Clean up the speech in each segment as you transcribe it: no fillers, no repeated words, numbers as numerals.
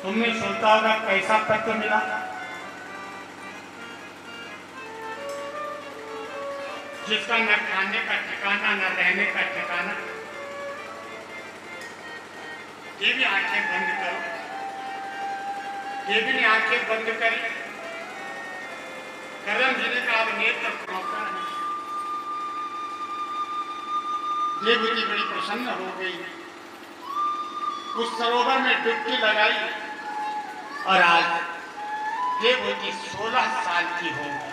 तुमने सोचा होगा कैसा पत्र मिला। जिसका न खाने का ठिकाना न रहने का ठिकाना। ये भी आंखें बंद करो, ये भी आंखें बंद करी। करम जी ने कहा अब नेत्र मौका है। देवती बड़ी प्रसन्न हो गई, उस सरोवर में डुबकी लगाई और आज देवती 16 साल की हो गई।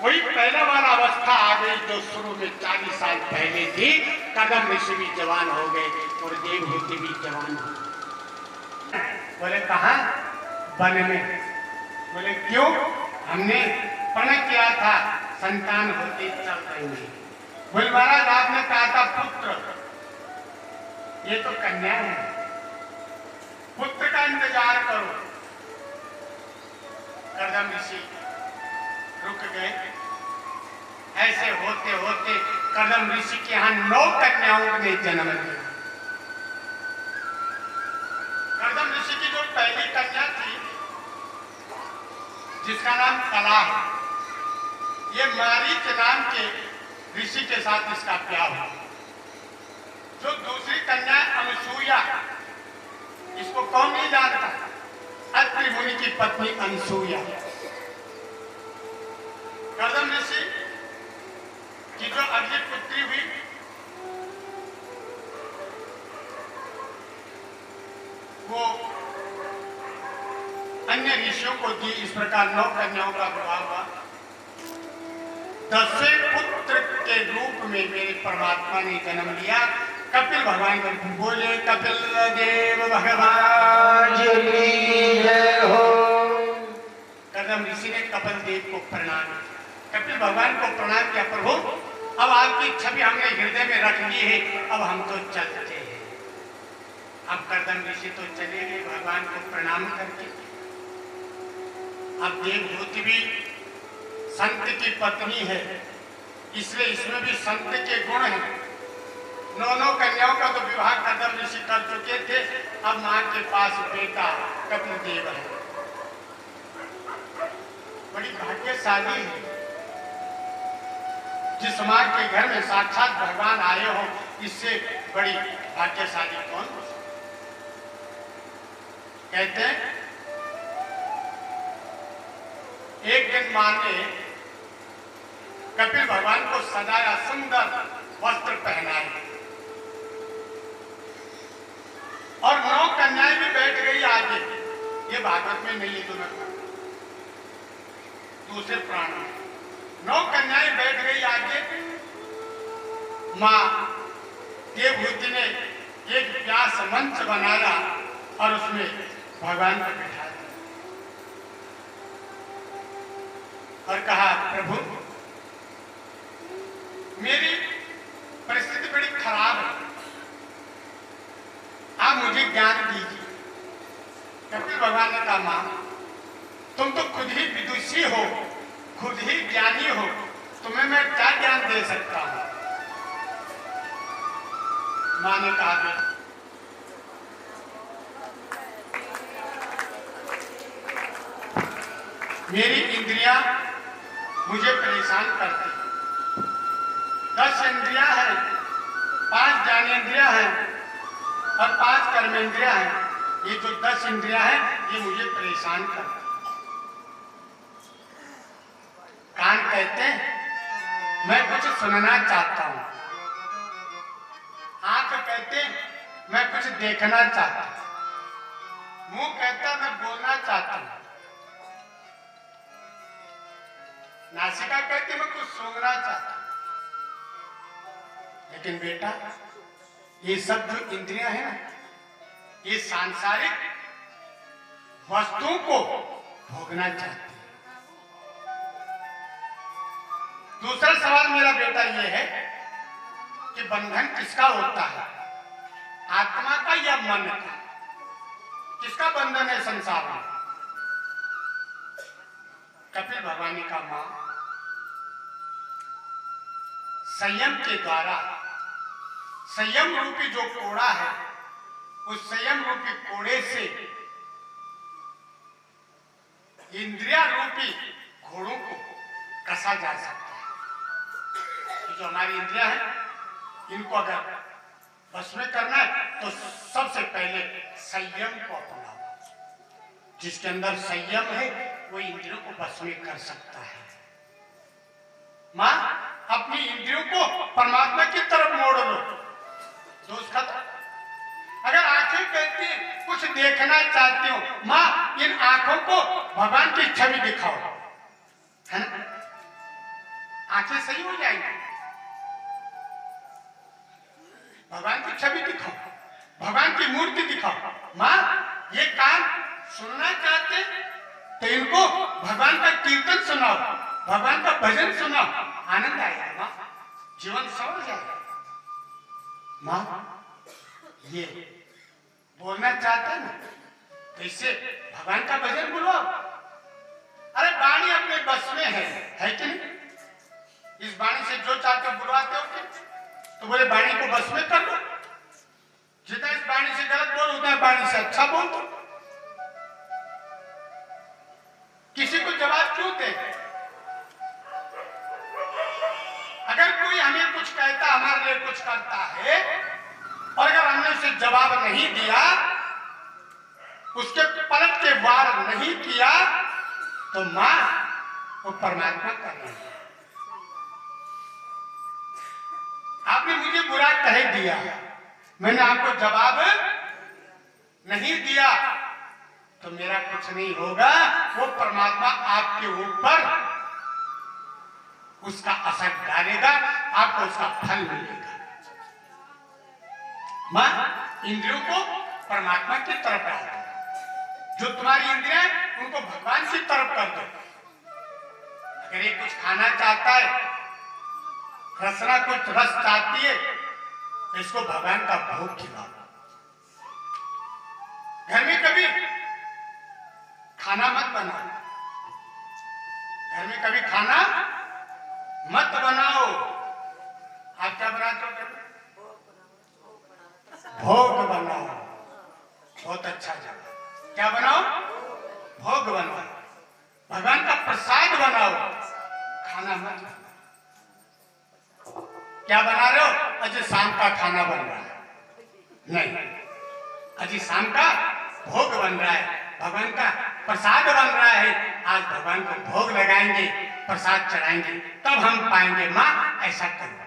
वही पहला वाला अवस्था आ गई जो शुरू में 40 साल पहले थी। कदम ऋषि भी जवान हो गए और देवहूति भी जवान हो गए। बोले कहाँ? वन में। बोले क्यों? हमने प्रण किया था संतान होते चल रही। बोले महाराज आपने कहा था पुत्र, ये तो कन्या है, पुत्र का इंतजार करो। कदम ऋषि रुक गए। ऐसे होते होते कदम ऋषि के यहाँ 9 कन्याओं ने जन्म लिया। कदम ऋषि की जो पहली कन्या थी जिसका नाम कला है, ये मारीच नाम के ऋषि के साथ इसका प्यार हुआ। जो दूसरी कन्या अनुसूया, इसको कौन नहीं जानता? अत्रि मुनि की पत्नी अनुसूया। कदम ऋषि की जो अगली पुत्री हुई वो अन्य ऋषियों को दी। इस प्रकार 9 कन्याओं का विवाह हुआ। 10वें पुत्र के रूप में मेरे परमात्मा ने जन्म लिया। कपिल भगवान को बोले कपिल देव भगवान की जय हो। कदम ऋषि ने कपिल देव को प्रणाम किया, कपिल भगवान को प्रणाम किया। प्रभु अब आपकी छवि हमने हृदय में रख ली है, अब हम तो चलते हैं। अब कदम ऋषि तो चले गए भगवान को प्रणाम करके। अब देवहूति भी संत की पत्नी है, इसलिए इसमें भी संत के गुण हैं। 9 कन्याओं का तो विवाह कदम ऋषि कर चुके थे। अब मां के पास बेटा कपिल देव है। बड़ी भाग्यशाली है जिस मां के घर में साक्षात भगवान आए हो, इससे बड़ी भाग्यशाली कौन हो सकता? कहते हैं एक दिन मां ने कपिल भगवान को सजाया, सुंदर वस्त्र पहनाए और 9 कन्याएं भी बैठ गई आगे। ये भागवत में नहीं है, तुम्हें दूसरे प्राण में 9 कन्याएं बैठ गई आगे। मां देवहूति ने एक व्यास मंच बनाया और उसमें भगवान को बिठाया और कहा प्रभु मेरी परिस्थिति बड़ी खराब है, आप मुझे ज्ञान दीजिए। कपिल भगवान ने कहा मां तुम तो खुद ही विदुषी हो, खुद ही ज्ञानी हो, तुम्हें मैं क्या ज्ञान दे सकता हूं? मां ने कहा मेरी इंद्रियां मुझे परेशान करती। 10 इंद्रियां हैं, 5 ज्ञानेंद्रियां हैं और 5 कर्मेंद्रियां हैं। ये जो 10 इंद्रियां हैं ये मुझे परेशान करती। कान कहते हैं मैं कुछ सुनना चाहता हूं, आंख कहते हैं मैं कुछ देखना चाहता हूं, मुंह कहता मैं बोलना चाहता हूं, नासिका कहती मैं कुछ सूंघना चाहता हूं। लेकिन बेटा ये सब जो इंद्रियां हैं ना, ये सांसारिक वस्तुओं को भोगना चाहती है। दूसरा सवाल मेरा बेटा ये है कि बंधन किसका होता है, आत्मा का या मन का? किसका बंधन है संसार में? कपिल भगवान का मां संयम के द्वारा, संयम रूपी जो कोड़ा है उस संयम रूपी कोड़े से इंद्रिया रूपी घोड़ों को कसा जा सकता है। जो हमारी इंद्रिया है, इनको अगर बस में करना है तो सबसे पहले संयम को अपनाओ। जिसके अंदर संयम है वो इंद्रियों को बस में कर सकता है। मां, अपनी इंद्रियों को परमात्मा की तरफ मोड़ लो, दोस्त खत्म। अगर आंखें कहती हैं कुछ देखना चाहती हो, मां इन आंखों को भगवान की छवि दिखाओ, है ना? आंखें सही हो जाएंगी। भगवान की छवि दिखाओ, भगवान की मूर्ति दिखाओ। मां, ये कान सुनना चाहते तो इनको भगवान का कीर्तन सुनाओ, भगवान का भजन सुनाओ, आनंद आएगा। मां, जीवन सवर जाएगा। मां, ये बोलना चाहते ना तो इससे भगवान का भजन बुलवाओ। अरे वाणी अपने बस में है कि नहीं? इस वाणी से जो चाहते हो बुलवाते हो कि? तो बोले वाणी को बस में कर लो। जितना इस वाणी से गलत बोल उतना वाणी से अच्छा बोल दो। किसी को जवाब क्यों दे? अगर कोई हमें कुछ कहता, हमारे लिए कुछ करता है और अगर हमने उसे जवाब नहीं दिया, उसके पलट के वार नहीं किया, तो मां वो परमात्मा कर रही है। आपने मुझे बुरा कह दिया, मैंने आपको जवाब नहीं दिया, तो मेरा कुछ नहीं होगा। वो परमात्मा आपके ऊपर उसका असर डालेगा, आपको उसका फल मिलेगा। मां, इंद्रियों को परमात्मा की तरफ डाल दो। जो तुम्हारी इंद्रियां उनको भगवान की तरफ कर दो। अगर ये कुछ खाना चाहता है, रसना कुछ रस चाहती है, तो इसको भगवान का भोग खिलाओ। घर में कभी खाना मत बनाओ, घर में कभी खाना मत बनाओ। आप क्या बनाते हो? भोग बनाओ। बहुत अच्छा जगह। क्या बनाओ? भोग बनाओ, भगवान का प्रसाद बनाओ, खाना मत बनाओ। क्या बना रहे हो? अजय शाम का खाना बन रहा है, नहीं, अजय शाम का भोग बन रहा है, भगवान का प्रसाद बन रहा है। आज भगवान को भोग लगाएंगे, प्रसाद चढ़ाएंगे, तब हम पाएंगे। मां, ऐसा करो।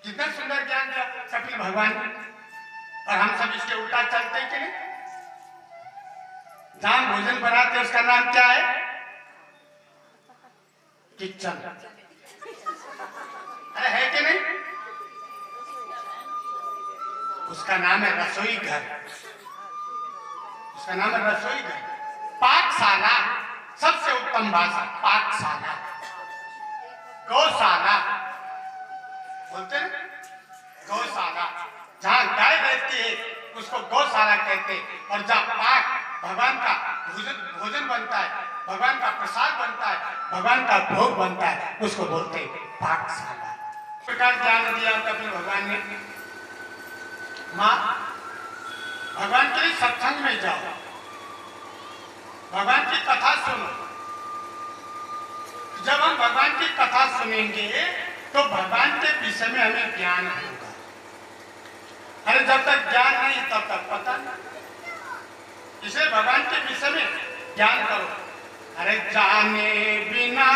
कितना सुंदर ज्ञान दिया कपिल भगवान ने, और हम सब इसके उल्टा चलते कि नहीं? जहां भोजन बनाते उसका नाम क्या है? किचन। अरे है कि नहीं? उसका नाम है रसोई घर, उसका नाम है रसोई घर। पाकशाला सबसे उत्तम भाषा, पाकशाला। गौशाला बोलते हैं, गौशाला। जहां गाय रहती है उसको गौशाला कहते हैं, और जहां पाक भगवान का भोजन बनता है, भगवान का प्रसाद बनता है, भगवान का भोग बनता है, उसको बोलते हैं पाकशाला। इस प्रकार ज्ञान दिया कपिल भगवान ने। मां, भगवान के लिए सत्संग में जाओ, भगवान की कथा सुनो। जब हम भगवान की कथा सुनेंगे तो भगवान के विषय में हमें ज्ञान होगा। अरे जब तक ज्ञान नहीं तब तक पता नहीं। इसे भगवान के विषय में ज्ञान करो। अरे जाने बिना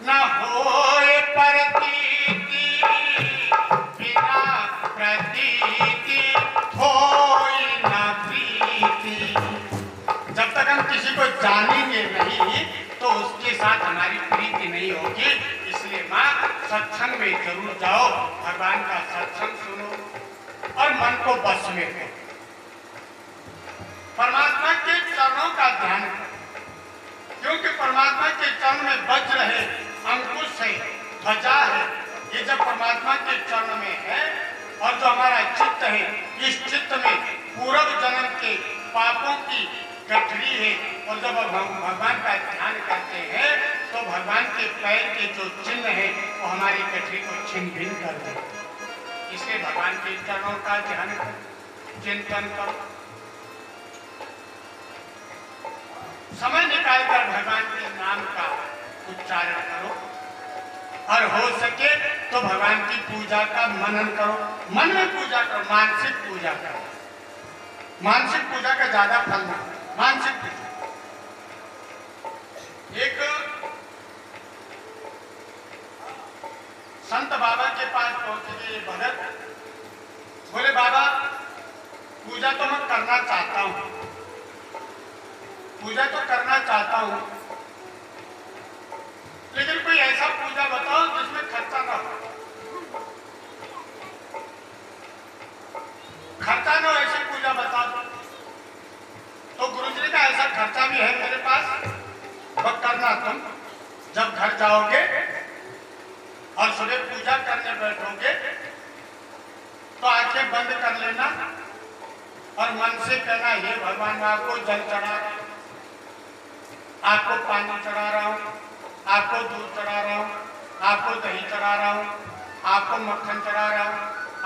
न होए प्रतीति, बिना प्रतीति होई न प्रीति। जब तक हम किसी को जानेंगे नहीं तो उसके साथ हमारी प्रीति नहीं होगी। इसलिए मां, सत्संग में जरूर जाओ, भगवान का सत्संग सुनो और मन को बस में करो। परमात्मा के चरणों का ध्यान करो, क्योंकि परमात्मा के चरण में वज्र है, अंकुश है, ध्वजा है। ये जब परमात्मा के चरण में है और जो हमारा चित्त है, इस चित्त में पूर्व जन्म के पापों की गठरी है, और जब हम भगवान का ध्यान करते हैं तो भगवान के पैर के जो चिन्ह है वो हमारी गठरी को छिन्न भिन्न कर देते। इसलिए भगवान के चरणों का ध्यान करें। चिंतन करो, समय निकालकर भगवान के नाम का उच्चारण करो और हो सके तो भगवान की पूजा का मनन करो। मन में पूजा करो, मानसिक पूजा करो। मानसिक पूजा का ज्यादा फल है। मानसिक पूजा एक संत बाबा के पास पहुंच गए भगत, बोले बाबा पूजा तो मैं करना चाहता हूं, पूजा तो करना चाहता हूं, लेकिन कोई ऐसा पूजा बताओ जिसमें खर्चा ना हो। खर्चा ना हो ऐसी पूजा बता दो। तो गुरुजी ने कहा ऐसा खर्चा भी है मेरे पास, वह करना तुम जब घर जाओगे और सुबह पूजा करने बैठोगे तो आंखें बंद कर लेना और मन से कहना हे भगवान मैं आपको जल चढ़ा रहा हूं, आपको पानी चढ़ा रहा हूं, आपको दूध चढ़ा रहा हूं, आपको दही चढ़ा रहा हूं, आपको मक्खन चढ़ा रहा हूं,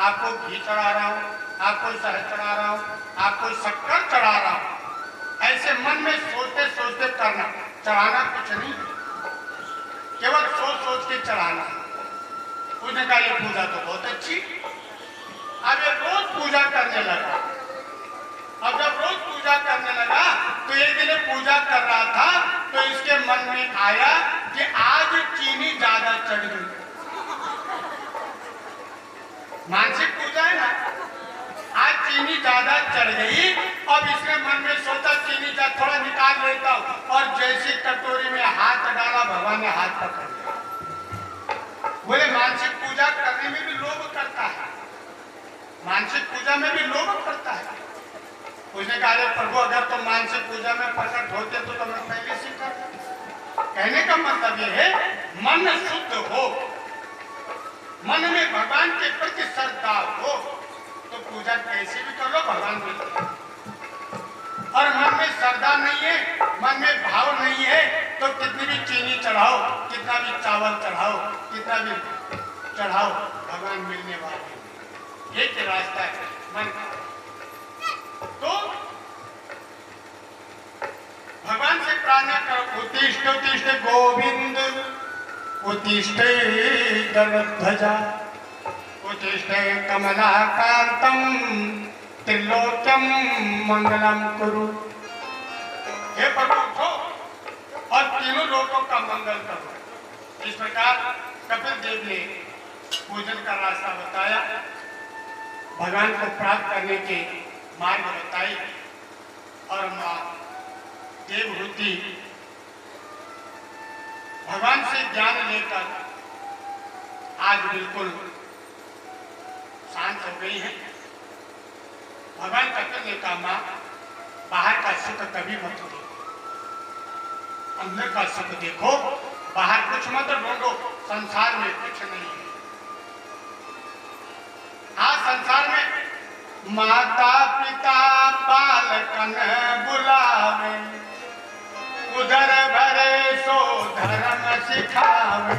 आपको घी चढ़ा रहा हूं, आपको शहद चढ़ा रहा हूं, आपको शक्कर चढ़ा रहा हूं। ऐसे मन में सोचते सोचते करना, चढ़ाना कुछ नहीं, केवल सोच सोच के चढ़ाना। उसने कहा ये पूजा तो बहुत अच्छी। अब ये रोज पूजा करने लगा। अब जब रोज पूजा करने लगा तो एक दिन पूजा कर रहा था तो इसके मन में आया कि आज चीनी ज्यादा चढ़ गई। मानसिक पूजा है ना, आज चीनी ज्यादा चढ़ गई। अब इसने मन में सोचा चीनी का थोड़ा निकाल लेता हूं, और जैसे कटोरी में हाथ डाला भगवान ने हाथ पकड़ लिया। बोले मानसिक पूजा करने में भी लोभ करता है, मानसिक पूजा में भी लोभ करता है। उसने कहा अरे प्रभु अगर तुम मानसिक पूजा में प्रकट होते तो मैं पहले से करता। कहने का मतलब ये है मन शुद्ध हो, मन में भगवान के प्रति श्रद्धा हो तो पूजा कैसे भी कर लो भगवान मिलते। और मन में श्रद्धा नहीं है, मन में भाव नहीं है तो कितनी भी चीनी चढ़ाओ, कितना भी चावल चढ़ाओ, कितना भी चढ़ाओ, भगवान मिलने वाले। ये रास्ता है मन का। तो भगवान से प्रार्थना करो, उत्तिष्ठ उत्तिष्ठ गोविंद, उत्तिष्ठ गरुड़ध्वजा, उत्तिष्ठ कमलाकांतम, त्रिलोक्यम मंगलम कुरु। हे प्रभु उठो और तीनों लोकों का मंगल करो। इस प्रकार कपिल देव ने पूजन का रास्ता बताया, भगवान को प्राप्त करने के मार्ग बताई। और मां देवहूति भगवान से ज्ञान लेकर आज बिल्कुल शांत हो गई है। भगवान कपिल ने कहा मां बाहर का सुख कभी मत देखो, अंदर का सुख देखो, बाहर कुछ मत ढूंढो, संसार में कुछ नहीं है। आज संसार में माता पिता बालकन बुलावे, उधर भरे सो धर्म सिखावे।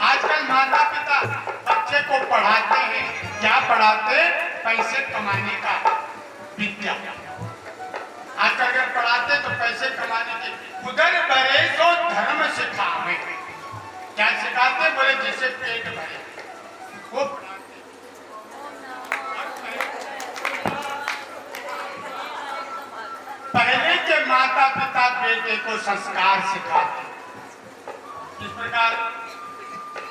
आजकल माता पिता बच्चे को पढ़ाते हैं, क्या पढ़ाते? पैसे कमाने का विद्या। आजकल अगर पढ़ाते तो पैसे कमाने की, उधर भरे सो धर्म सिखावे। क्या सिखाते? बोले जिससे पेट भरे वो। पहले के माता पिता बेटे को संस्कार सिखाते। इस प्रकार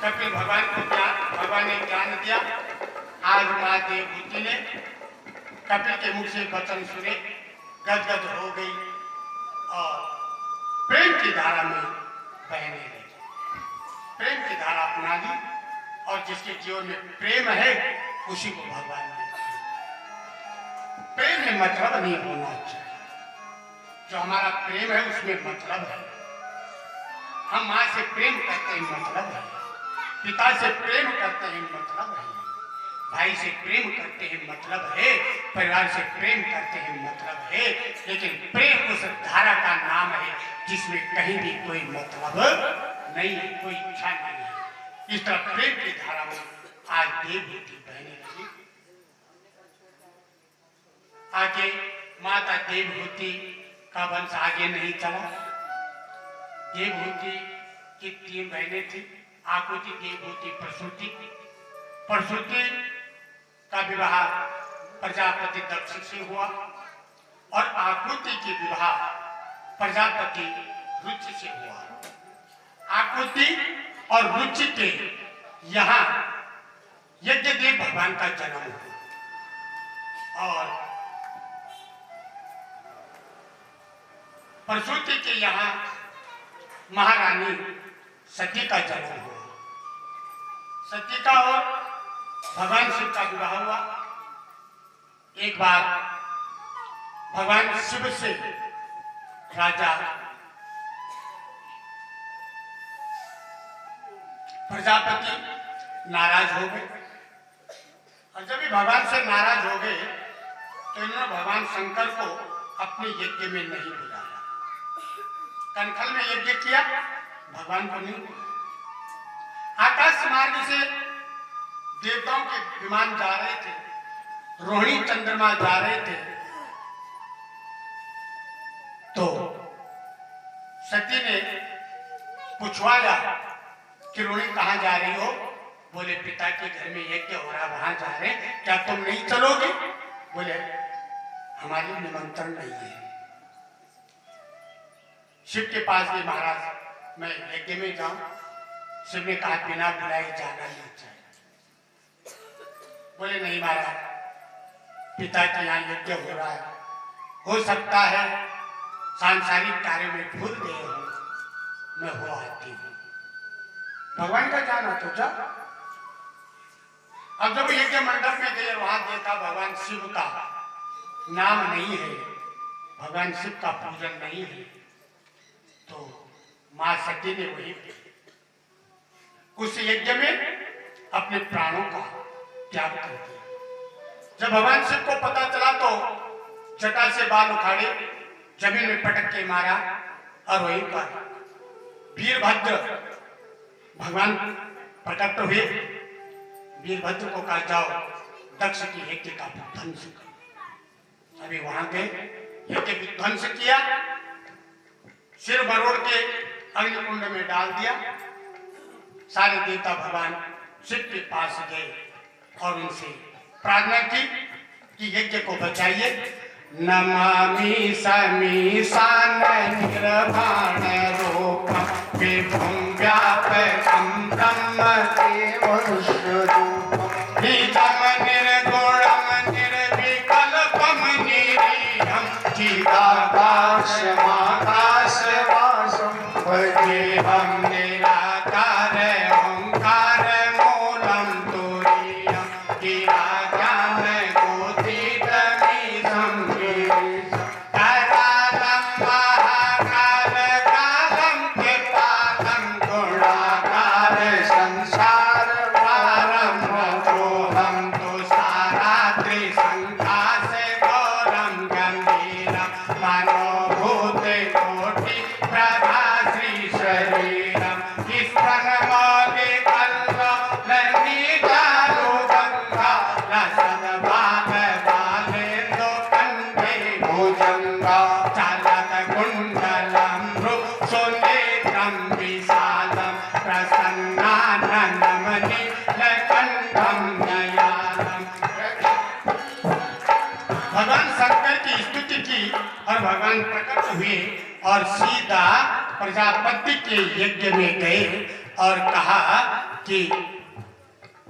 कपिल भगवान को भगवान ने ज्ञान दिया। आज मां देवहूति ने कपिल के मुख से वचन सुने, गदगद हो गई और प्रेम की धारा में बहने लगी। प्रेम की धारा अपना ली और जिसके जीवन में प्रेम है उसी को भगवान ने। प्रेम में मतलब नहीं होना चाहिए, जो हमारा प्रेम है उसमें मतलब है। हम माँ से प्रेम करते हैं मतलब है, पिता से प्रेम करते हैं मतलब है, भाई से प्रेम करते हैं मतलब है, परिवार से प्रेम करते हैं मतलब है। लेकिन प्रेम उस धारा का नाम है जिसमें कहीं भी कोई मतलब नहीं है, कोई इच्छा नहीं है। इस तरह प्रेम की धारा में आज देवहूति बहने लगी। आगे माता देवहूति का वंश आगे नहीं चला। देवहूति की 3 बहनें थी, आकुति, देवहूति, प्रसूति। प्रसूति का विवाह प्रजापति दक्ष से हुआ और आकुति की विवाह प्रजापति रुचि से हुआ। आकुति और रुचि के यहाँ यज्ञदेव भगवान का जन्म हुआ और प्रसूति के यहाँ महारानी सती का जन्म हुआ। सती का और भगवान शिव का विवाह हुआ। एक बार भगवान शिव से राजा प्रजापति नाराज हो गए और जब भी भगवान से नाराज हो गए तो इन्होंने भगवान शंकर को अपने यज्ञ में नहीं बुलाया। कनखल में यज्ञ किया, भगवान को नहीं बुलाया। आकाश मार्ग से देवताओं के विमान जा रहे थे, रोहिणी चंद्रमा जा रहे थे, तो सती ने पूछवाया कि रोहिणी कहाँ जा रही हो? बोले पिता के घर में यज्ञ हो रहा, वहां जा रहे, क्या तुम नहीं चलोगे? बोले हमारी निमंत्रण नहीं है। शिव के पास भी महाराज मैं यज्ञ में जाऊं? शिव ने कहा बिना बुलाए जाना नहीं चाहिए। बोले नहीं महाराज, पिता के यहाँ यज्ञ हो रहा है, हो सकता है सांसारिक कार्य में भूल गए हो, मैं हो आती हूँ। भगवान का जाना तो जा। अब जब यज्ञ मंडप में गए, वहां देखा भगवान शिव का नाम नहीं है, भगवान शिव का पूजन नहीं है, तो मां सती ने वही उस यज्ञ में अपने प्राणों का त्याग कर दिया। जब भगवान शिव को पता चला तो जटा से बाल उखाड़े, जमीन में पटक के मारा और वहीं पर वीरभद्र भगवान प्रकट हुए। वीरभद्र को कहा जाओ दक्ष की यज्ञ का ध्वंस करो। अभी वहां गए, यज्ञ विध्वंस किया, सिर मरोड़ के अग्निकुंड में डाल दिया। सारे देवता भगवान शिव के पास गए और उनसे प्रार्थना की कि यज्ञ को बचाइए। नमामि समीशान निर्वाण रूपं विभुं व्यापकं ब्रह्मदेवं स्वरूपं निजं निर्गुणं निर्विकल्पं निरीहं चिदाकाशमाकाशवासं भजेऽहं निराकार ओंकार मूलं तुरीयं गिराज्ञान और भगवान प्रकट हुए और सीधा प्रजापति के यज्ञ में गए और कहा कि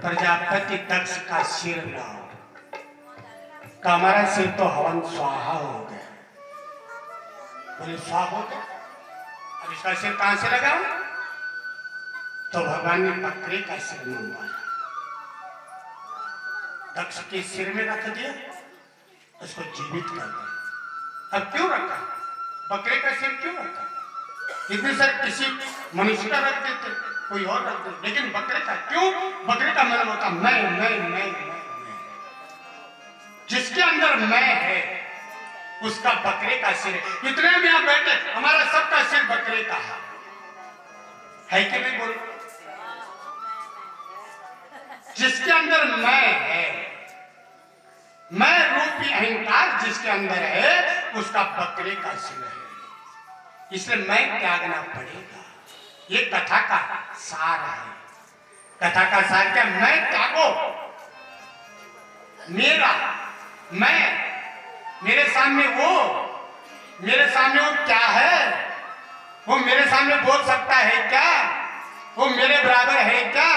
प्रजापति दक्ष का सिर लाओ। हमारा सिर तो हवन स्वाहा हो गया। बोले स्वाहा हो गया, अब इसका सिर कहां से लगाओ? तो भगवान ने बकरे का सिर मंगवाया, दक्ष के सिर में रख दिया, उसको जीवित कर दिया। अब क्यों रखा? बकरे का सिर क्यों रखा? इतने सारे किसी मनुष्य का रख देते, कोई और रख देते, लेकिन बकरे का क्यों? बकरे का मतलब होता मैं। जिसके अंदर मैं है उसका बकरे का सिर है। इतने में आप बैठे, हमारा सबका सिर बकरे का है कि नहीं? बोलो, जिसके अंदर मैं है, मैं रूप रूपी अहंकार जिसके अंदर है उसका बकरे का सिर है, इसलिए मैं त्यागना पड़ेगा। ये कथा का सार है। कथा का सार क्या? मैं त्यागो, मेरा मैं, मेरे सामने वो क्या है? वो मेरे सामने बोल सकता है क्या? वो मेरे बराबर है क्या?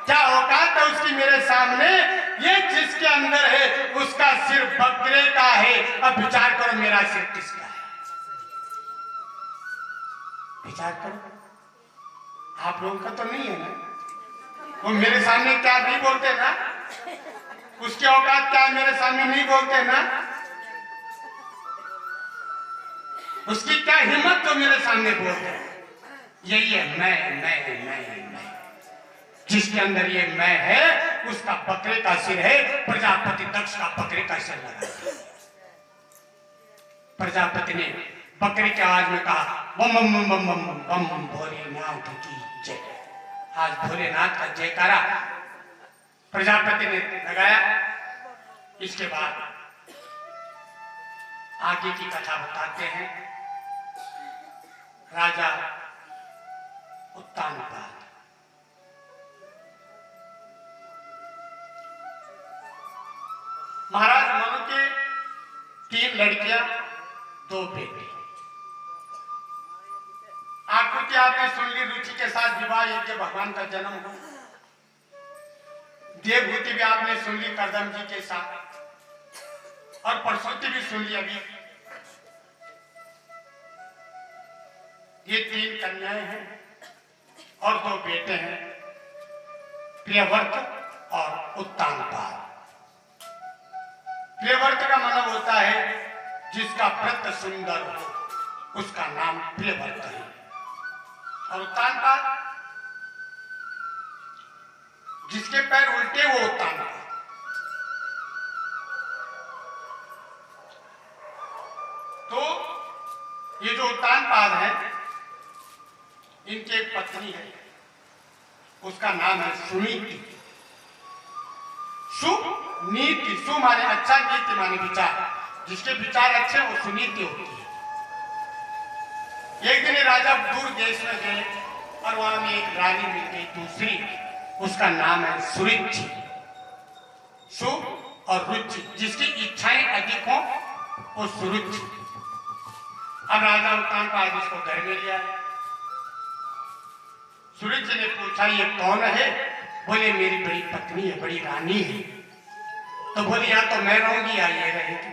क्या औकात है उसकी मेरे सामने? ये जिसके अंदर है उसका सिर बकरे का है। अब विचार करो मेरा सिर किसका है? विचार करो, आप लोगों का तो नहीं है ना? वो मेरे सामने क्या नहीं बोलते ना? उसकी औकात क्या मेरे सामने नहीं बोलते ना? उसकी क्या हिम्मत जो मेरे सामने बोलते? यही है मैं। जिसके अंदर ये मैं है उसका बकरे का सिर है। प्रजापति दक्ष का बकरे का सिर लगा। प्रजापति ने बकरे की आवाज में कहा बम बम बम बम बम बम बम भोलेनाथ की जय। आज भोलेनाथ का जयकारा प्रजापति ने लगाया। इसके बाद आगे की कथा बताते हैं। राजा उत्तानपाद महाराज मनु के 3 लड़कियां 2 बेटे। आकृति आपने सुन ली, रुचि के साथ विवाह यज्ञ भगवान का जन्म हो। देवभूति भी आपने सुन ली करदम जी के साथ, और प्रसूति भी सुन ली अभी। ये 3 कन्याएं हैं और 2 बेटे हैं, प्रियव्रत और उत्तानपाद। प्रियव्रत का मतलब होता है जिसका व्रत सुंदर हो, उसका नाम प्रियव्रत है। और उत्तानपाद जिसके पैर उल्टे वो उत्तानपाद। तो ये जो उत्तानपाद है इनकी एक पत्नी है, उसका नाम है सुनीति। सुनीति, सु माने अच्छा, नीति माने विचार। जिसके विचार अच्छे वो सुनीति होती है। एक दिन राजा दूर देश में गए और वहां में एक रानी मिल गई दूसरी, उसका नाम है सुरुचि। सु और रुचि, जिसकी इच्छाएं अधिक हो वो सुरुचि। अब राजा उत्तानपाद इसको घर में लिया। सुरुचि ने पूछा ये कौन है? बोले मेरी बड़ी पत्नी है, बड़ी रानी है। तो बोले या तो मैं रहूंगी या ये रहेगी।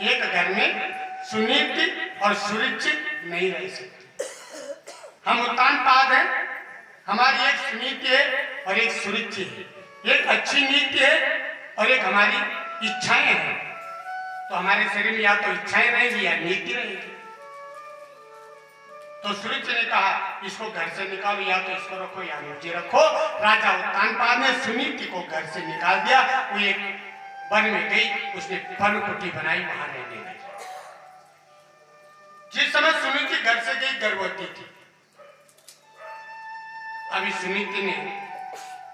एक घर में सुनीति और सुरुचि नहीं रह सकती। हम उत्तानपाद हैं, हमारी एक सुनीति है और एक सुरुचि है। एक अच्छी नीति है और एक हमारी इच्छाएं हैं। तो हमारे शरीर में या तो इच्छाएं रहेंगी या नीति रहेगी। तो सुरुचि ने कहा इसको घर से निकालो, या तो इसको रखो या मुझे रखो। राजा उत्तानपाद ने सुनीति को घर से निकाल दिया। वो एक वन में गई, उसने पर्णकुटी बनाई, वहां रहने लगी। जिस समय सुनीति घर से गई गर्भवती थी। अभी सुनीति ने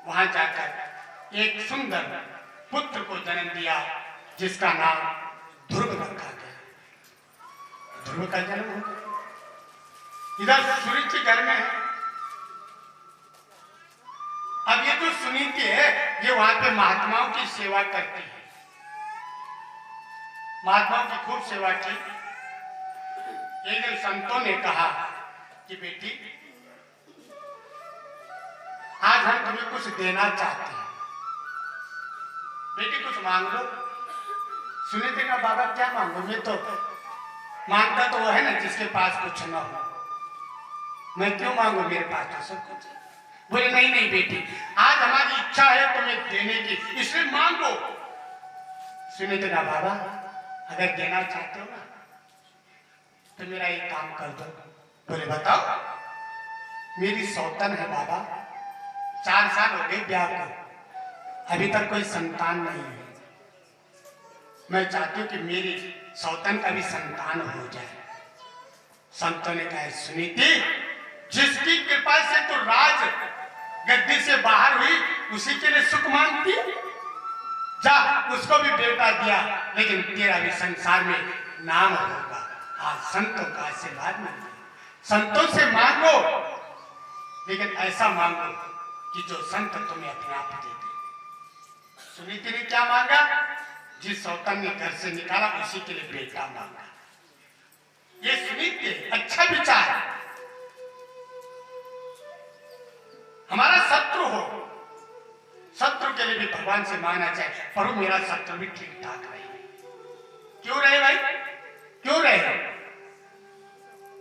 वहां जाकर एक सुंदर पुत्र को जन्म दिया जिसका नाम ध्रुव रखा गया। ध्रुव का जन्म हो गया। इधर सुरुचि घर में है। अब ये जो सुनीति है ये वहां पे महात्माओं की सेवा करती है। महात्माओं की खूब सेवा की। एक दिन संतों ने कहा कि बेटी आज हम तुम्हें कुछ देना चाहते हैं, बेटी कुछ मांग लो। सुनीति का बाबा क्या मांगो, मैं तो मांगता तो वो है ना जिसके पास कुछ ना हो। मैं क्यों मांगू, मेरे पास तो सब कुछ है। बोले नहीं नहीं बेटी, आज हमारी इच्छा है तुम्हें देने की, इसलिए मांगो। सुनीति का बाबा अगर देना चाहते हो ना तो मेरा एक काम कर दो। बोले बताओ। मेरी सौतन है बाबा, 4 साल हो गए ब्याह को, अभी तक कोई संतान नहीं है। मैं चाहती हूँ कि मेरी सौतन का भी संतान हो जाए। संतों ने कहा सुनीति जिसकी कृपा से तो राज गद्दी से बाहर हुई उसी के लिए सुख मांगती, जा उसको भी बेटा दिया, लेकिन तेरा भी संसार में नाम होगा। आज संतों का आशीर्वाद मांगो, संतों से मांगो, लेकिन ऐसा मांगो कि जो संत तुम्हें अपने आप दे दे। सुनीति ने क्या मांगा? जिस सौतन ने घर से निकाला उसी के लिए बेटा मांगा। ये सुनीति अच्छा विचार है। हमारा शत्रु हो, शत्रु के लिए भी भगवान से मांगना चाहिए, प्रभु मेरा शत्रु भी ठीक ठाक रहे। क्यों रहे भाई? क्यों रहे?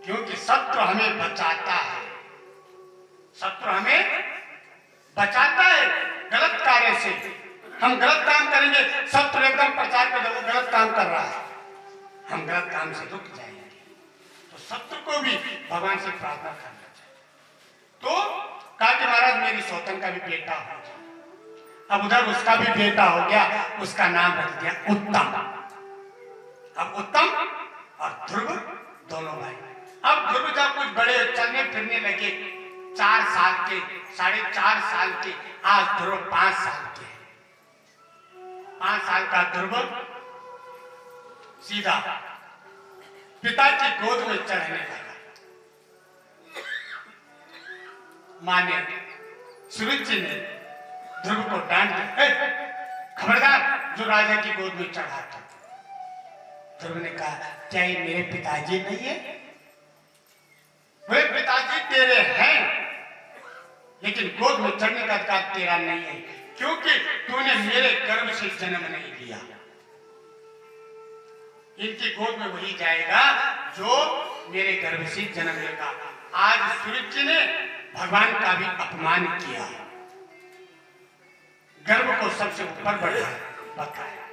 क्योंकि शत्रु हमें बचाता है, शत्रु हमें बचाता है गलत कार्य से। हम गलत काम करेंगे, शत्रु एकदम प्रचार कर दे वो गलत काम कर रहा है, हम गलत काम से रुक जाएंगे। तो शत्रु को भी भगवान से प्रार्थना करना चाहिए। तो कहा कि महाराज मेरी सौतन का भी बेटा हो गया। अब उधर उसका भी बेटा हो गया, उसका नाम रख दिया उत्तम। अब उत्तम और ध्रुव दोनों भाई। अब ध्रुव जब कुछ बड़े चलने फिरने लगे, 4 साल के, 4.5 साल के, आज ध्रुव 5 साल के। 5 साल का ध्रुव सीधा पिता की गोद में चढ़ने लगा। माँ ने, सुरुचि ने ध्रुव को डांट दिया, खबरदार जो राजा की गोद में चढ़ा था। ध्रुव ने कहा क्या ये मेरे पिताजी नहीं है? वे पिताजी तेरे हैं, लेकिन गोद में चढ़ने का अधिकार तेरा नहीं है, क्योंकि तूने मेरे गर्भ से जन्म नहीं लिया। इनकी गोद में वही जाएगा जो मेरे गर्भ से जन्म लेगा। आज सुरुचि ने भगवान का भी अपमान किया, गर्भ को सबसे ऊपर बताया।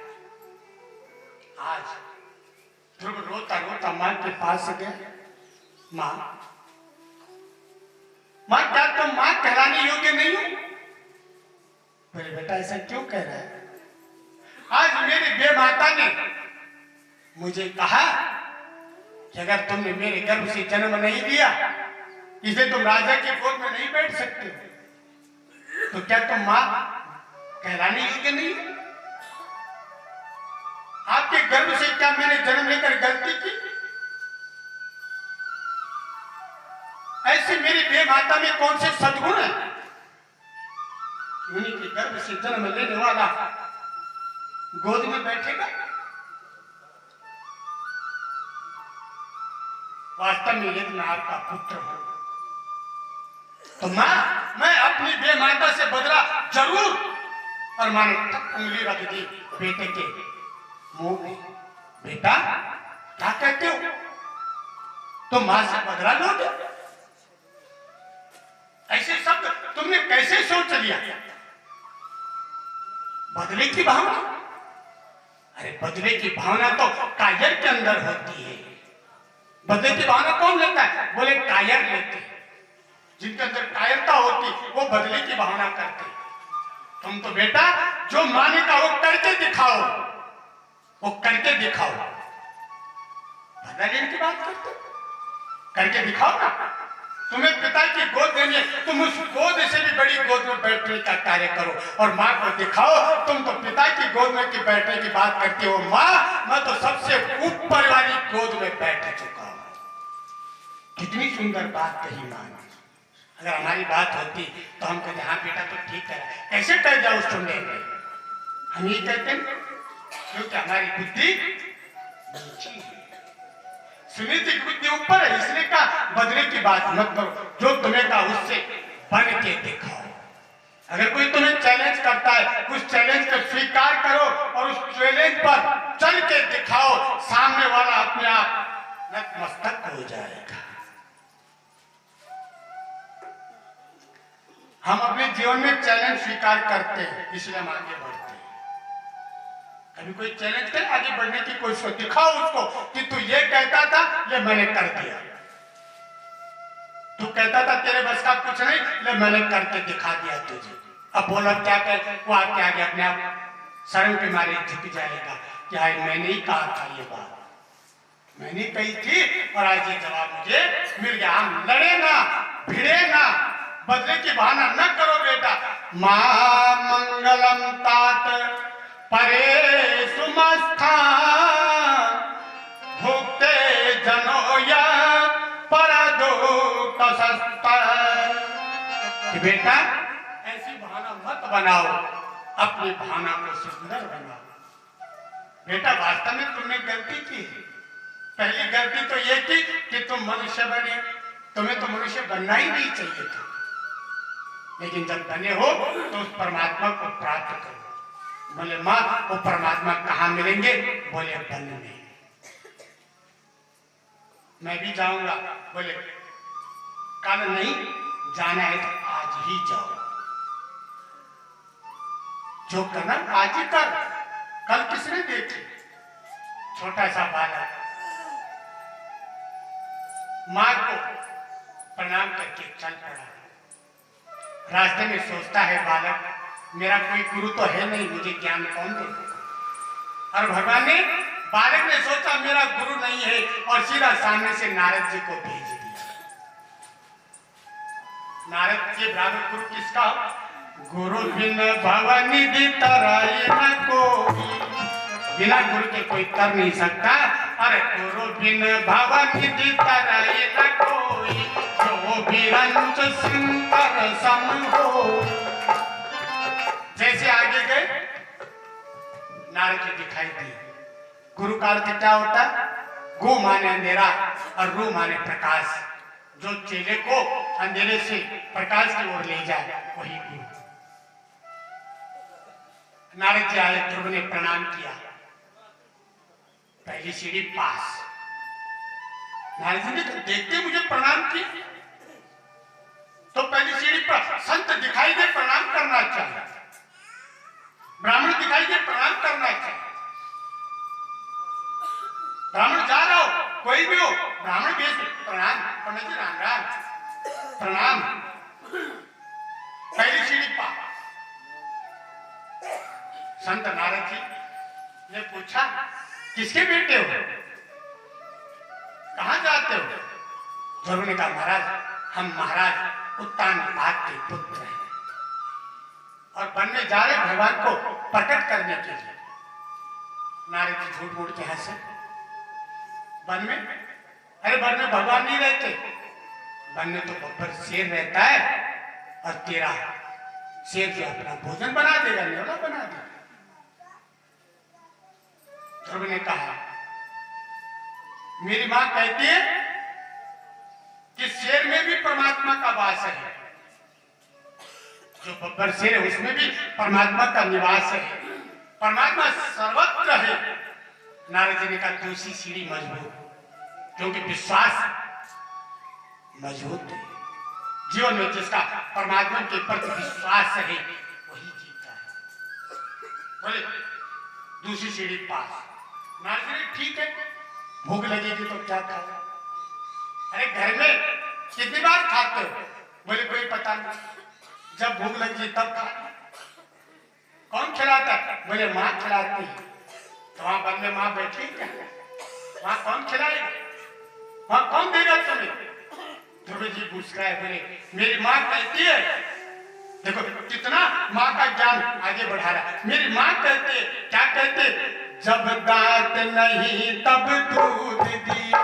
आज ध्रुव रोता रोता मां के पास गया, मां क्या तुम मां कहलाने योग्य नहीं हो? बोले बेटा ऐसा क्यों कह रहा है? आज मेरी बेमाता ने मुझे कहा कि अगर तुमने मेरे गर्भ से जन्म नहीं दिया, इसलिए तुम राजा के गोद में नहीं बैठ सकते, तो क्या तुम मां कहलाने योग्य नहीं हो? आपके गर्भ से क्या मैंने जन्म लेकर गलती की? ऐसे मेरी बेमाता में कौन से सद्गुण है? उन्हीं के गर्भ से जन्म लेने वाला गोद में बैठेगा? वास्तव में यदि मैं आपका पुत्र हूं तो मैं अपनी बेमाता से बदला जरूर। और मां ने तक उंगली रख दी बेटे के मुंह में। बेटा क्या कहते हो? तो मां से बदला लोगे? ऐसे शब्द तुमने कैसे सोच लिया? बदले की भावना? अरे बदले की भावना तो कायर के अंदर होती है। बदले की भावना कौन लेता है? बोले कायर लेते हैं। जिनके अंदर कायरता होती वो बदले की भावना करते। तुम तो बेटा जो माने का वो करके दिखाओ, वो करके दिखाओ। बदला लेने की बात करते, करके दिखाओ ना। तुम्हें पिता की गोद देनी है, तुम उस गोद से भी बड़ी गोद में बैठने का कार्य करो और माँ को दिखाओ। तुम तो पिता की गोद में की बैठने की बात करते हो। माँ मैं तो सबसे ऊपर वाली गोद में बैठ चुका हूं। कितनी सुंदर बात कही माँ ने। अगर हमारी बात होती तो हम कहते हाँ बेटा तो ठीक है, कैसे कह जाओ सुनने में? हम ये कहते हैं क्योंकि हमारी बुद्धि नीची है। सुनीति की बुद्धि ऊपर है, इसलिए कहा बदले की बात मत करो। जो तुम्हें कहा उससे बन के दिखाओ। अगर कोई तुम्हें चैलेंज करता है, उस चैलेंज को स्वीकार करो और उस चैलेंज पर चल के दिखाओ। सामने वाला अपने आप नतमस्तक हो जाएगा। हम अपने जीवन में चैलेंज स्वीकार करते हैं, इसलिए हम आगे बढ़ते हैं। कभी कोई चैलेंज करे, आगे बढ़ने की कोशिश करो, दिखाओ उसको कि तू ये कहता था, ये मैंने कर दिया। तू कहता था तेरे बस का कुछ नहीं, ले मैंने करके दिखा दिया तुझे। अब बोलो क्या कहे, वो आपके आगे अपने आप शर्म के मारे झुक जाएगा। क्या मैंने ही कहा था ये बात, मैंने कही थी और आज ये जवाब मुझे मिल गया। हम लड़े ना, भिड़े ना, बदले की बहाना न करो बेटा। मां मंगलम तात परे सुमस्था भुगते जनो या पर दो कसस्ता। बेटा ऐसी भावना मत बनाओ, अपनी भावना को सुंदर बनाओ। बेटा वास्तव में तुमने गलती की। पहली गलती तो ये की कि तुम मनुष्य बने, तुम्हें तो मनुष्य बनना ही नहीं चाहिए था। लेकिन जब बने हो तो उस परमात्मा को प्राप्त करो। बोले माँ वो परमात्मा कहाँ मिलेंगे? बोले वन में। मैं भी जाऊंगा। बोले कल नहीं, जाना है तो आज ही जाओ। जो करना आज ही कर। कल किसने देखी? छोटा सा बालक मां को प्रणाम करके चल पड़ा। रास्ते में सोचता है बालक, मेरा कोई गुरु तो है नहीं, मुझे ज्ञान कौन देगा? और भगवान ने, बालक ने सोचा मेरा गुरु नहीं है, और सीधा सामने से नारद जी को भेज दिया। नारद के बराबर गुरु किसका? गुरु बिन भवनिधि तराई न कोई। बिना गुरु के कोई तर नहीं सकता। अरे गुरु बिन भवनिधि तराई न कोई, जो बिरंच सिंकर सम हो। जैसे आगे गए नारद जी दिखाई दिए। गुरु का अर्थ क्या होता? गु माने अंधेरा और रू माने प्रकाश। जो चेले को अंधेरे से प्रकाश की ओर ले जाए वही गुरु। नारद जी आए, ध्रुव ने प्रणाम किया। पहली सीढ़ी पास। नारद जी ने तो देखते मुझे प्रणाम किया, तो पहली सीढ़ी पर संत दिखाई दे प्रणाम करना चाहिए, ब्राह्मण दिखाई दे प्रणाम करना चाहिए। ब्राह्मण जा रहा हो, कोई भी हो, ब्राह्मण भी प्रणाम, पंडित जी राम राम, प्रणाम। पहली सीढ़ी पास। संत नारद जी ने पूछा किसके बेटे हो, कहां जाते हो? ध्रुव ने कहा महाराज हम महाराज उत्तानपाद के पुत्र हैं और वन में जा रहे भगवान को प्रकट करने के लिए। नारद जी झूठ मूठ के हंसे। वन में? अरे वन में भगवान नहीं रहते, वन में तो बब्बर शेर रहता है और तेरा शेर जो अपना भोजन बना देगा, न्योला बना देगा। ध्रुव ने कहा मेरी मां कहती है कि शेर में भी परमात्मा का वास है, जो बब्बर शेर है उसमें भी परमात्मा का निवास है, परमात्मा सर्वत्र है। नारद जी ने कहा दूसरी सीढ़ी मजबूत, क्योंकि विश्वास मजबूत है। जीवन में जिसका परमात्मा के प्रति विश्वास है वही जीता है। बोले दूसरी सीढ़ी पास। नारद जी ने ठीक है, भूख लगेगी तो क्या खाओ? अरे घर में कितनी बार खाते हो? बोले कोई पता नहीं, जब भूख लगी तब खा। कौन खिलाता? बोले माँ खिलाती है। तो वहां वन में माँ बैठी क्या? वहां कौन खिलाएगा? वहां कौन देगा तुम्हें? ध्रुव जी पूछ रहा है। बोले मेरी माँ कहती है, देखो कितना माँ का ज्ञान आगे बढ़ा रहा है। मेरी माँ कहती है, क्या कहते? जब दांत नहीं तब दूध दियो,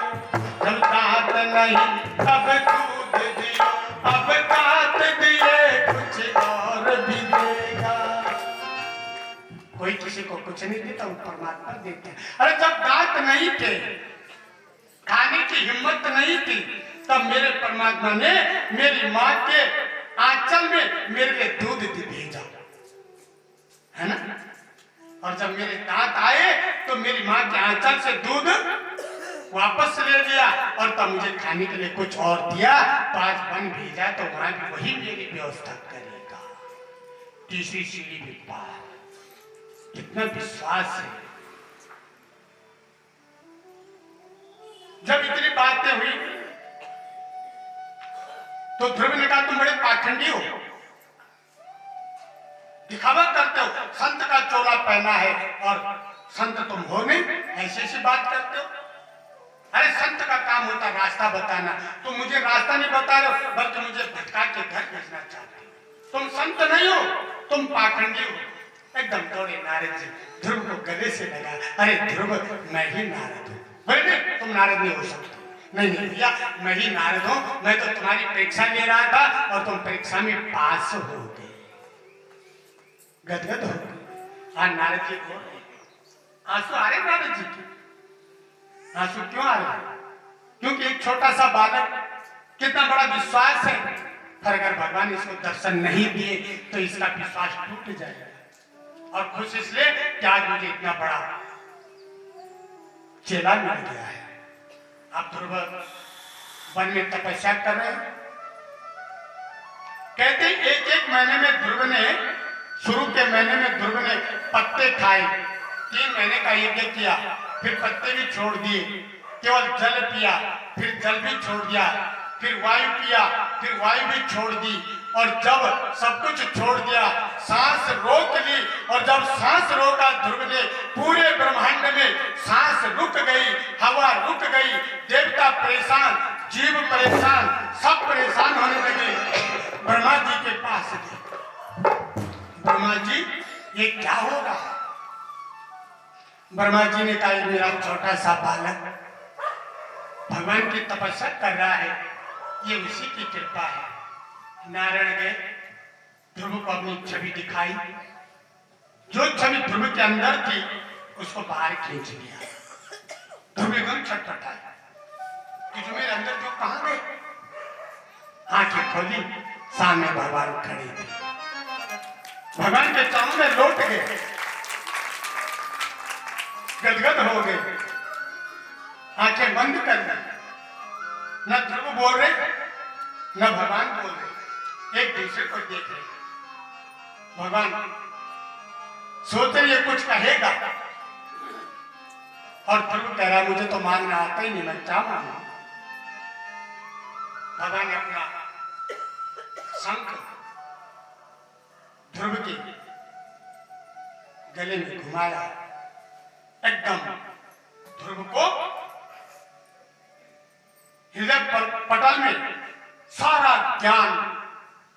जब दांत नहीं तब दूध दियो, अब दांत दिए कुछ और भी देगा। कोई किसी को कुछ नहीं देता, वो परमात्मा देते हैं। अरे जब दांत नहीं थे, खाने की हिम्मत नहीं थी, तब मेरे परमात्मा ने मेरी माँ के आंचल में मेरे लिए दूध भेजा, है ना? और जब मेरे दांत आए तो मेरी माँ के आंचल से दूध वापस ले लिया और तब मुझे खाने के लिए कुछ और दिया। तो आज वन भेजा तो वहां भी वही मेरी व्यवस्था करेगा। तीसरी सीढ़ी भी पार। कितना विश्वास है। जब इतनी बातें हुई तो ध्रुव ने कहा तुम बड़े पाखंडी हो, दिखावा करते हो, संत का चोला पहना है और संत तुम हो नहीं, ऐसे ऐसी बात करते हो। अरे संत का काम होता रास्ता बताना, तुम मुझे रास्ता नहीं बता रहे हो बल्कि मुझे भटका के घर भेजना चाहते हो। तुम संत नहीं हो, तुम पाखंडी हो। एकदम दौड़े नारद जी, ध्रुव को गले से लगा। अरे ध्रुव, मैं ही नारद हूँ। बोले नहीं, तुम नारद नहीं हो सकते। नहीं नहीं भैया, मैं ही नारद हूँ। मैं तो तुम्हारी परीक्षा ले रहा था और तुम परीक्षा में पास हो गए। गदगद हो गए। हाँ, नारद जी को आंसू आ रहे नारद जी के। आंसू क्यों आ रहे? क्योंकि एक छोटा सा बालक, कितना बड़ा विश्वास है, पर अगर भगवान इसको दर्शन नहीं दिए तो इसका विश्वास टूट जाएगा। और खुश इसलिए कि आज मुझे इतना बड़ा चेला मिल गया है। आप ध्रुव वन में तपस्या कर रहे हैं। कहते एक एक महीने में ध्रुव ने, शुरू के महीने में ध्रुव ने पत्ते खाए, 3 महीने का यज्ञ किया, फिर पत्ते भी छोड़ दिए, केवल जल पिया, फिर जल भी छोड़ दिया, फिर वायु पिया, फिर वायु भी छोड़ दी। और जब सब कुछ छोड़ दिया, सांस रोक ली, और जब सांस रोका ध्रुव ने, पूरे ब्रह्मांड में सांस रुक गई, हवा रुक गई, देवता परेशान, जीव परेशान, सब परेशान होने लगे। ब्रह्मा जी के पास गए। ब्रह्मा जी, ये क्या हो रहा है? ब्रह्मा जी ने कहा, मेरा छोटा सा बालक भगवान की तपस्या कर रहा है, ये उसी की कृपा है। नारायण गए, ध्रुव को अपनी छवि दिखाई। जो छवि ध्रुव के अंदर थी उसको बाहर खींच लिया। ध्रुव एकदम छटपटाया कि जो मेरे अंदर जो कहां गए? आंखें खोली, सामने भगवान खड़े थे। भगवान के चरणों में लौट गए, गदगद हो गए, आंखें बंद कर दी। न ध्रुव बोल रहे, न भगवान बोल रहे, एक दूसरे को देख रहे। भगवान सोचे ये कुछ कहेगा, और ध्रुव कह रहा मुझे तो मानना आता ही नहीं, मैं क्या मानू? भगवान ने अपना शंख ध्रुव के गले में घुमाया, एकदम ध्रुव को हृदय पटल में सारा ज्ञान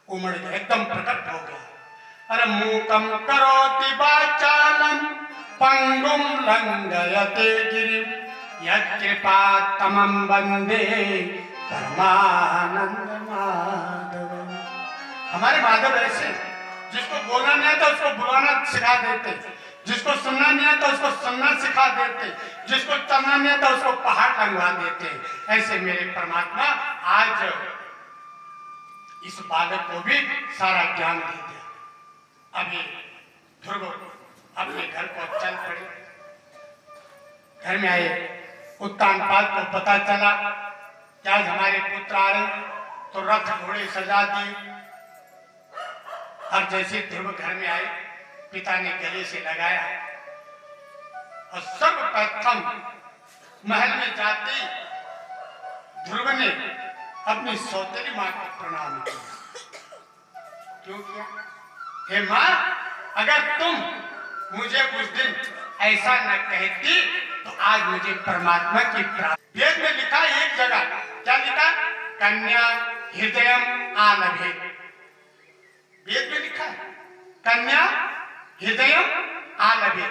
उमड़ गया, एकदम प्रकट हो गया। अरे मूकम करोति वाचालम पंगुम लंघयते गिरिम यत्कृपा तमं वंदे परमानंद माधव। हमारे माधव ऐसे, जिसको बोलना नहीं आता उसको बुलाना सिखा देते, जिसको सुनना नहीं आता उसको सुनना सिखा देते, जिसको चलना नहीं आता उसको पहाड़ लंघवा देते। ऐसे मेरे परमात्मा आज इस बालक को भी सारा ज्ञान दे दिया। अभी ध्रुव अपने घर को चल पड़े। घर में आए, उत्तानपाद को पता चला कि आज हमारे पुत्र आ रहे, तो रथ घोड़े सजा दिए। और जैसे ध्रुव घर में आए, पिता ने गले से लगाया, और सर्वप्रथम महल में जाते ध्रुव ने अपनी सौतेली मां को प्रणाम किया। क्यों किया? हे मां, अगर तुम मुझे उस दिन ऐसा न कहती तो आज मुझे परमात्मा की प्राप्ति। वेद में लिखा एक जगह, क्या लिखा? कन्या हृदयम आलभे। वेद में लिखा है कन्या हृदयम आलभे।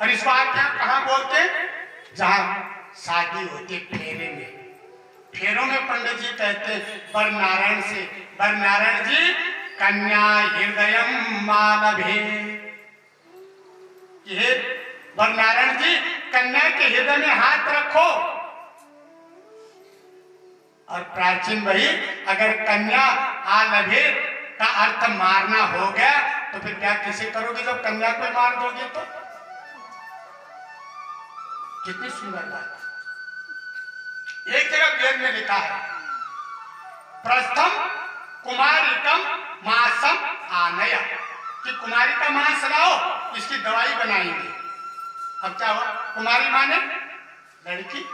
और इस बात क्या कहां बोलते? जहां शादी होती फेरे में। फेरों में पंडित जी कहते वर नारायण से, वर नारायण जी कन्या हृदयम मालभे। ये वर नारायण जी कन्या के हृदय में हाथ रखो। और प्राचीन वही, अगर कन्या आलभे का अर्थ मारना हो गया तो फिर क्या किसे करोगे जब कन्या को मार दोगे? तो कितनी सुंदर बात। एक जगह वेद में लिखा है प्रस्थम कुमारिकम मांसम आनय, कि कुमारी का मांस लाओ, इसकी दवाई बनाएंगे। अब क्या हो? कुमारी माने लड़की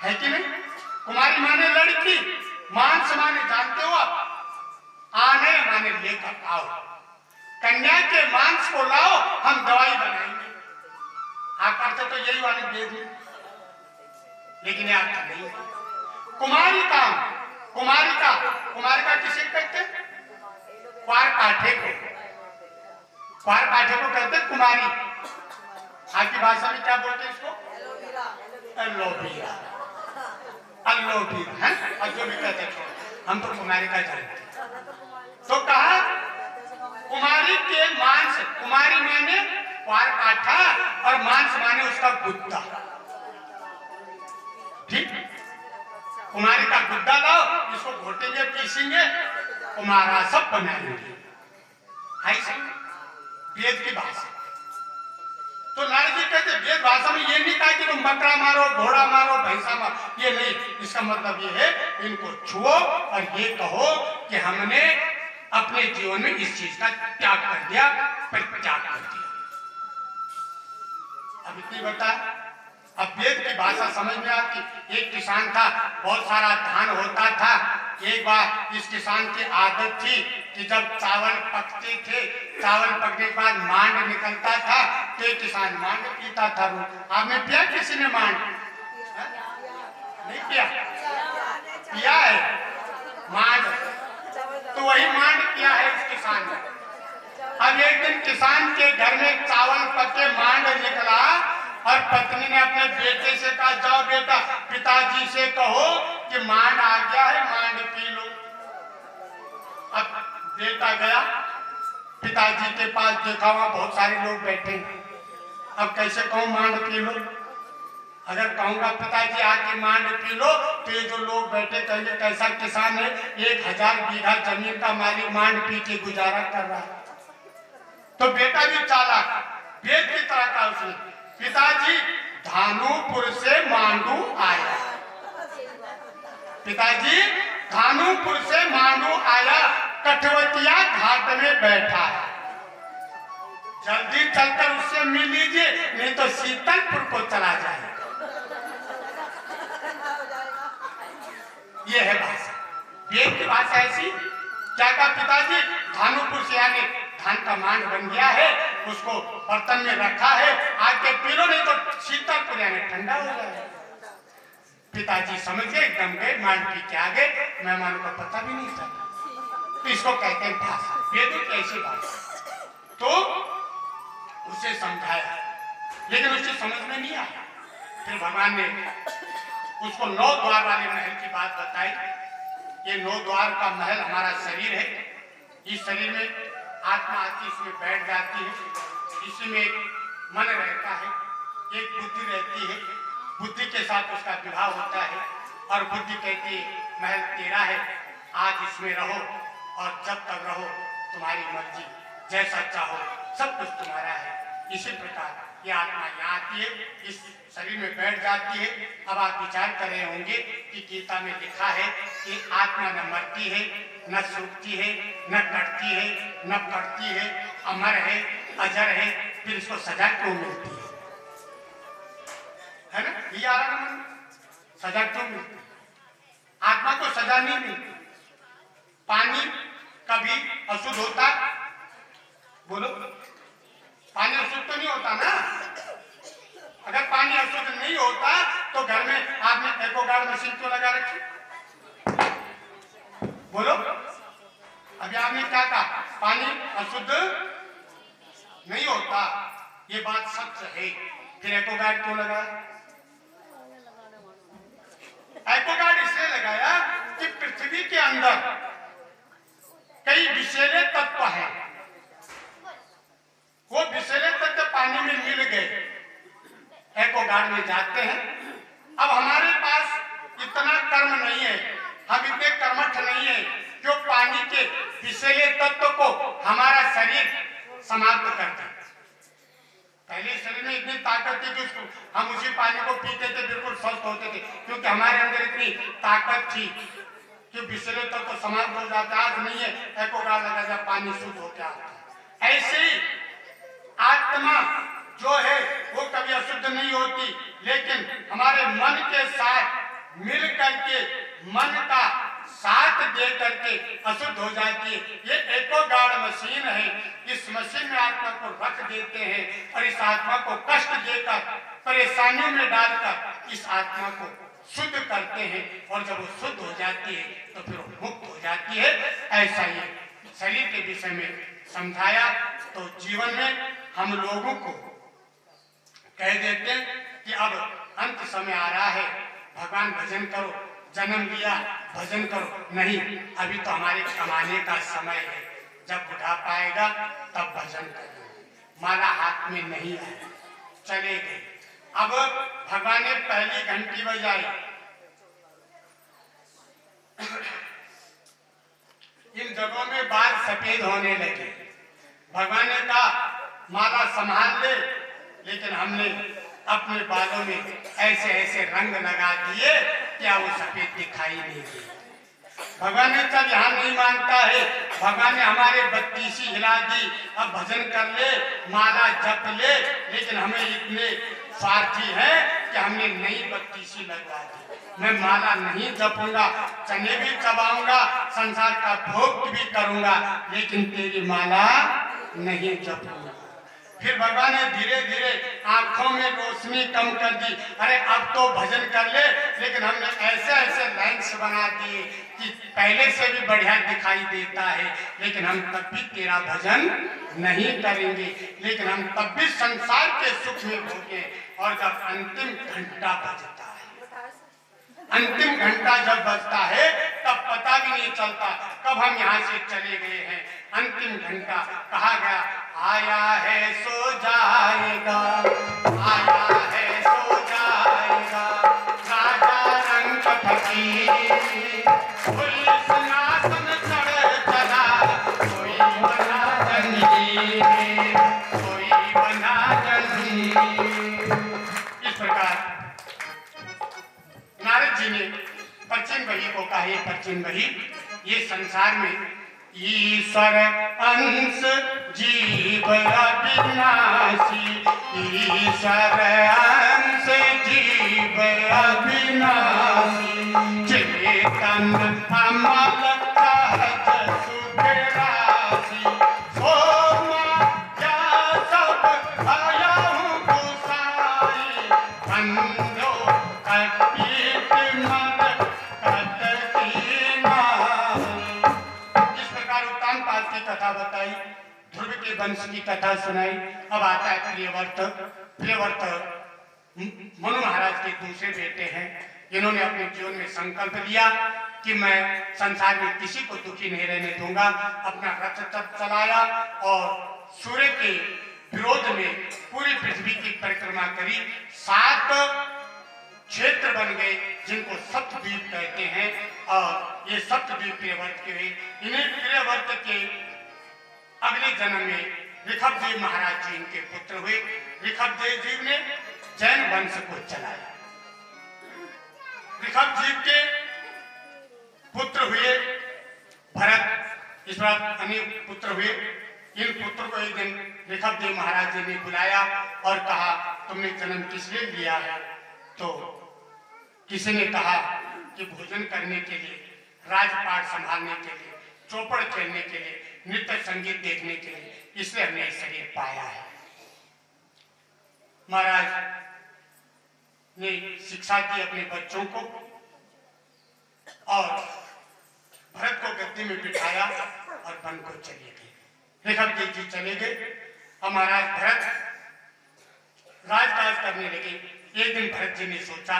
है कि नहीं? कुमारी माने लड़की, मांस माने जानते हो आप? आनय माने लेकर आओ, कन्या के मांस को लाओ, हम दवाई बनाएंगे। आकर तो यही वाले वेद में, लेकिन यार नहीं। कुमारिका, कुमारिका किसे कहते? क्वार काठे को, कुंवार पाठे को कहते कुमारी। आपकी भाषा में क्या बोलते हैं इसको? एलोवीरा। एलोवीरा है और जो भी कहते हैं हम तो कुमारी का जानते। तो कहा कुमारी के मांस, कुमारी माने कुंवार पाठा और मांस माने उसका गुद्दा। ठीक, कुमारी का गुद्दा लाओ, इसको घोटेंगे, पीसेंगे, कुमारा सब बनाएंगे। आई समझ वेद की भाषा। तो नारद जी कहते वेद भाषा में ये नहीं कहा कि तुम बकरा मारो, घोड़ा मारो, भैंसा मारो, ये नहीं। इसका मतलब ये है इनको छुओ और ये कहो कि हमने अपने जीवन में इस चीज का त्याग कर दिया, परित्याग कर दिया। अब इतनी बता, अब वेद की भाषा समझ में आती। एक किसान था, बहुत सारा धान होता था। एक बार इस किसान की आदत थी कि जब चावल पकते थे, चावल पकने के बाद मांड निकलता था, तो एक किसान मांड पीता था। आपने पिया? किसी ने मांड नहीं पिया? पिया है मांड, तो वही मांड पिया है इस किसान ने। अब एक दिन किसान के घर में चावल पके मांड निकला और पत्नी ने अपने बेटे से कहा, जाओ बेटा पिताजी से कहो कि मांड आ गया है, मांड पी लो। अब बेटा गया पिताजी के पास, देखा वहां बहुत सारे लोग बैठे। अब कैसे कहूं मांड पी लो? अगर कहूंगा पिताजी आके मांड पी लो, तो ये जो लोग बैठे कहेंगे कैसा किसान है, 1000 बीघा जमीन का मालिक मांड पी के गुजारा कर रहा है। तो बेटा भी चालाक वेद की तरह का, उसने पिताजी धानुपुर से मांडू आया, पिताजी धानुपुर से मांडू आया, कठवतिया घाट में बैठा है, जल्दी चलकर उससे मिल लीजिए, नहीं तो शीतलपुर को चला जाएगा। ये है भाषा, वेद की भाषा ऐसी। क्या कहा पिताजी? धानुपुर से आने धान का मांड बन गया है, उसको बर्तन में रखा है, आके पी लो, नहीं तो शीतलपुर यानी ठंडा हो जाएगा। पिताजी समझ गए, एकदम गए, मांड पी के आ गए, मेहमान को पता भी नहीं चला। तो इसको कहते हैं भाषा, वेदों की ऐसी भाषा। तो उसे समझाया, लेकिन उससे समझ में नहीं आया। फिर भगवान ने उसको 9 द्वार वाले महल की बात बताई। ये 9 द्वार का महल हमारा शरीर है। इस शरीर में आत्मा आती, इसमें बैठ जाती है, इसी में मन रहता है, एक बुद्धि रहती है, बुद्धि के साथ उसका विवाह होता है और बुद्धि कहती है महल तेरा है, आज इसमें रहो और जब तक रहो तुम्हारी मर्जी, जैसा चाहो सब कुछ तुम्हारा है। इसी प्रकार ये आत्मा यहाँ आती है, इस शरीर में बैठ जाती है। अब आप विचार कर रहे होंगे कि गीता में लिखा है कि आत्मा न मरती है, न सूखती है, न कटती है, न पड़ती है, अमर है, अजर है, फिर इसको सजा क्यों मिलती है ना? ये आ रहा है, सजा क्यों मिलती? आत्मा को सजा नहीं मिलती। पानी कभी अशुद्ध होता? बोलो, पानी अशुद्ध तो नहीं होता ना। अगर पानी अशुद्ध नहीं होता तो घर में आपने एक्वागार्ड मशीन क्यों लगा रखी? बोलो, अभी आपने क्या कहा? पानी अशुद्ध नहीं होता, ये बात सच है, फिर एक्वागार्ड क्यों लगाया? एक्वागार्ड इसलिए लगाया कि पृथ्वी के अंदर कई विषैले तत्व हैं, वो विषैले तत्व पानी में मिल गए, एक्वागार्ड में जाते हैं। अब हमारे पास इतना कर्म नहीं है, हम इतने कर्मठ नहीं है जो पानी के विषैले तत्व को हमारा शरीर समाप्त कर दे। पहले शरीर में इतनी ताकत थी कि उसको हम उसी पानी को पीते थे, बिल्कुल स्वस्थ होते थे, क्योंकि हमारे अंदर इतनी ताकत थी कि विषैले तत्व समाप्त हो जाता। आज नहीं है, एक्वागार्ड लगा जा पानी शुद्ध हो गया। ऐसे ही आत्मा जो है वो कभी अशुद्ध नहीं होती, लेकिन हमारे मन के साथ मिल करके, मन का साथ दे करके अशुद्ध हो जाती है। ये एक्वागार्ड मशीन है, इस मशीन में आत्मा को रख देते हैं और इस आत्मा को कष्ट देकर, परेशानियों में डालकर इस आत्मा को शुद्ध करते हैं, और जब वो शुद्ध हो जाती है तो फिर वो मुक्त हो जाती है। ऐसा ही शरीर के विषय में समझाया। तो जीवन में हम लोगों को कह देते हैं कि अब अंत समय आ रहा है, भगवान भजन करो, जन्म लिया भजन करो। नहीं, अभी तो हमारे कमाने का समय है, जब बुढ़ापा आएगा तब भजन करेंगे। माला हाथ में नहीं आया, चले गए। अब भगवान ने पहली घंटी बजाई, इन जगहों में बाल सफेद होने लगे। भगवान ने कहा माला संभाल ले, लेकिन हमने अपने बालों में ऐसे ऐसे रंग लगा दिए क्या वो सफेद दिखाई नहीं दे। भगवान ने चल यहाँ नहीं मानता है, भगवान ने हमारे बत्तीसी हिला दी, अब भजन कर ले, माला जप ले, लेकिन हमें इतने स्वार्थी है कि हमने नई बत्तीसी लगवा दी। मैं माला नहीं जपूंगा, चने भी चबाऊंगा, संसार का भोग भी करूंगा, लेकिन तेरी माला नहीं जपूंगा। फिर भगवान ने धीरे धीरे आंखों में रोशनी कम कर दी। अरे अब तो भजन कर ले, लेकिन हमने ऐसे ऐसे लेंस बना दिए कि पहले से भी बढ़िया दिखाई देता है, लेकिन हम तब भी तेरा भजन नहीं करेंगे, लेकिन हम तब भी संसार के सुख में भोगे। और जब अंतिम घंटा बजता है, अंतिम घंटा जब बजता है तब पता भी नहीं चलता कब हम यहाँ से चले गए हैं। अंतिम घंटा कहा गया, आया है सो जाएगा, आया है सो जाएगा, राजा रंग फकीर, कोई सिंहासन चढ़ चला, कोई बना जंजीर, कोई बना जंजीर। इस प्रकार नारद जी ने प्राचीन वही को कहा, ये प्राचीन वही, ये संसार में ईश्वर अंश जीव अविनाशी, ईश्वर अंश जीव अविनाशी, चेतन अमल सहज सुख राशि, सोमा या सब भयहु गुसाई, बंधो कपीत मन कतकी नाई। इस प्रकार उत्तान पाद की कथा बताई, ध्रुव के वंश की कथा सुनाई। अब आता है प्रियव्रत। प्रियव्रत मनु महाराज के दूसरे बेटे हैं। इन्होंने अपने जीवन में संकल्प लिया कि मैं संसार में किसी को दुखी नहीं रहने दूंगा। अपना रथ तप चलाया और सूर्य के विरोध में पूरी पृथ्वी की परिक्रमा करी। 7 क्षेत्र बन गए जिनको सप्तद्वीप कहते हैं, और ये सप्तद्वीप प्रियव्रत के हुए। इन्हीं प्रियव्रत के अगले जन्म में ऋषभदेव महाराज जी इनके पुत्र हुए। ऋषभदेव जी ने जैन वंश को चलाया। ऋषभदेव के पुत्र हुए भरत, इस बार अनेक पुत्र हुए। इन पुत्र को एक दिन ऋषभदेव महाराज जी ने बुलाया और कहा, तुमने जन्म किस लिए लिया है? तो किसी ने कहा कि भोजन करने के लिए, राजपाट संभालने के लिए, चौपड़ खेलने के लिए, नृत्य संगीत देखने के लिए, इसलिए हमने शरीर पाया है। महाराज ने शिक्षा दी अपने बच्चों को और भरत को गद्दी में बिठाया और वन को चले गए। ऋषभदेव जी चले गए। अब महाराज भरत राजकाज करने लगे। एक दिन भरत जी ने सोचा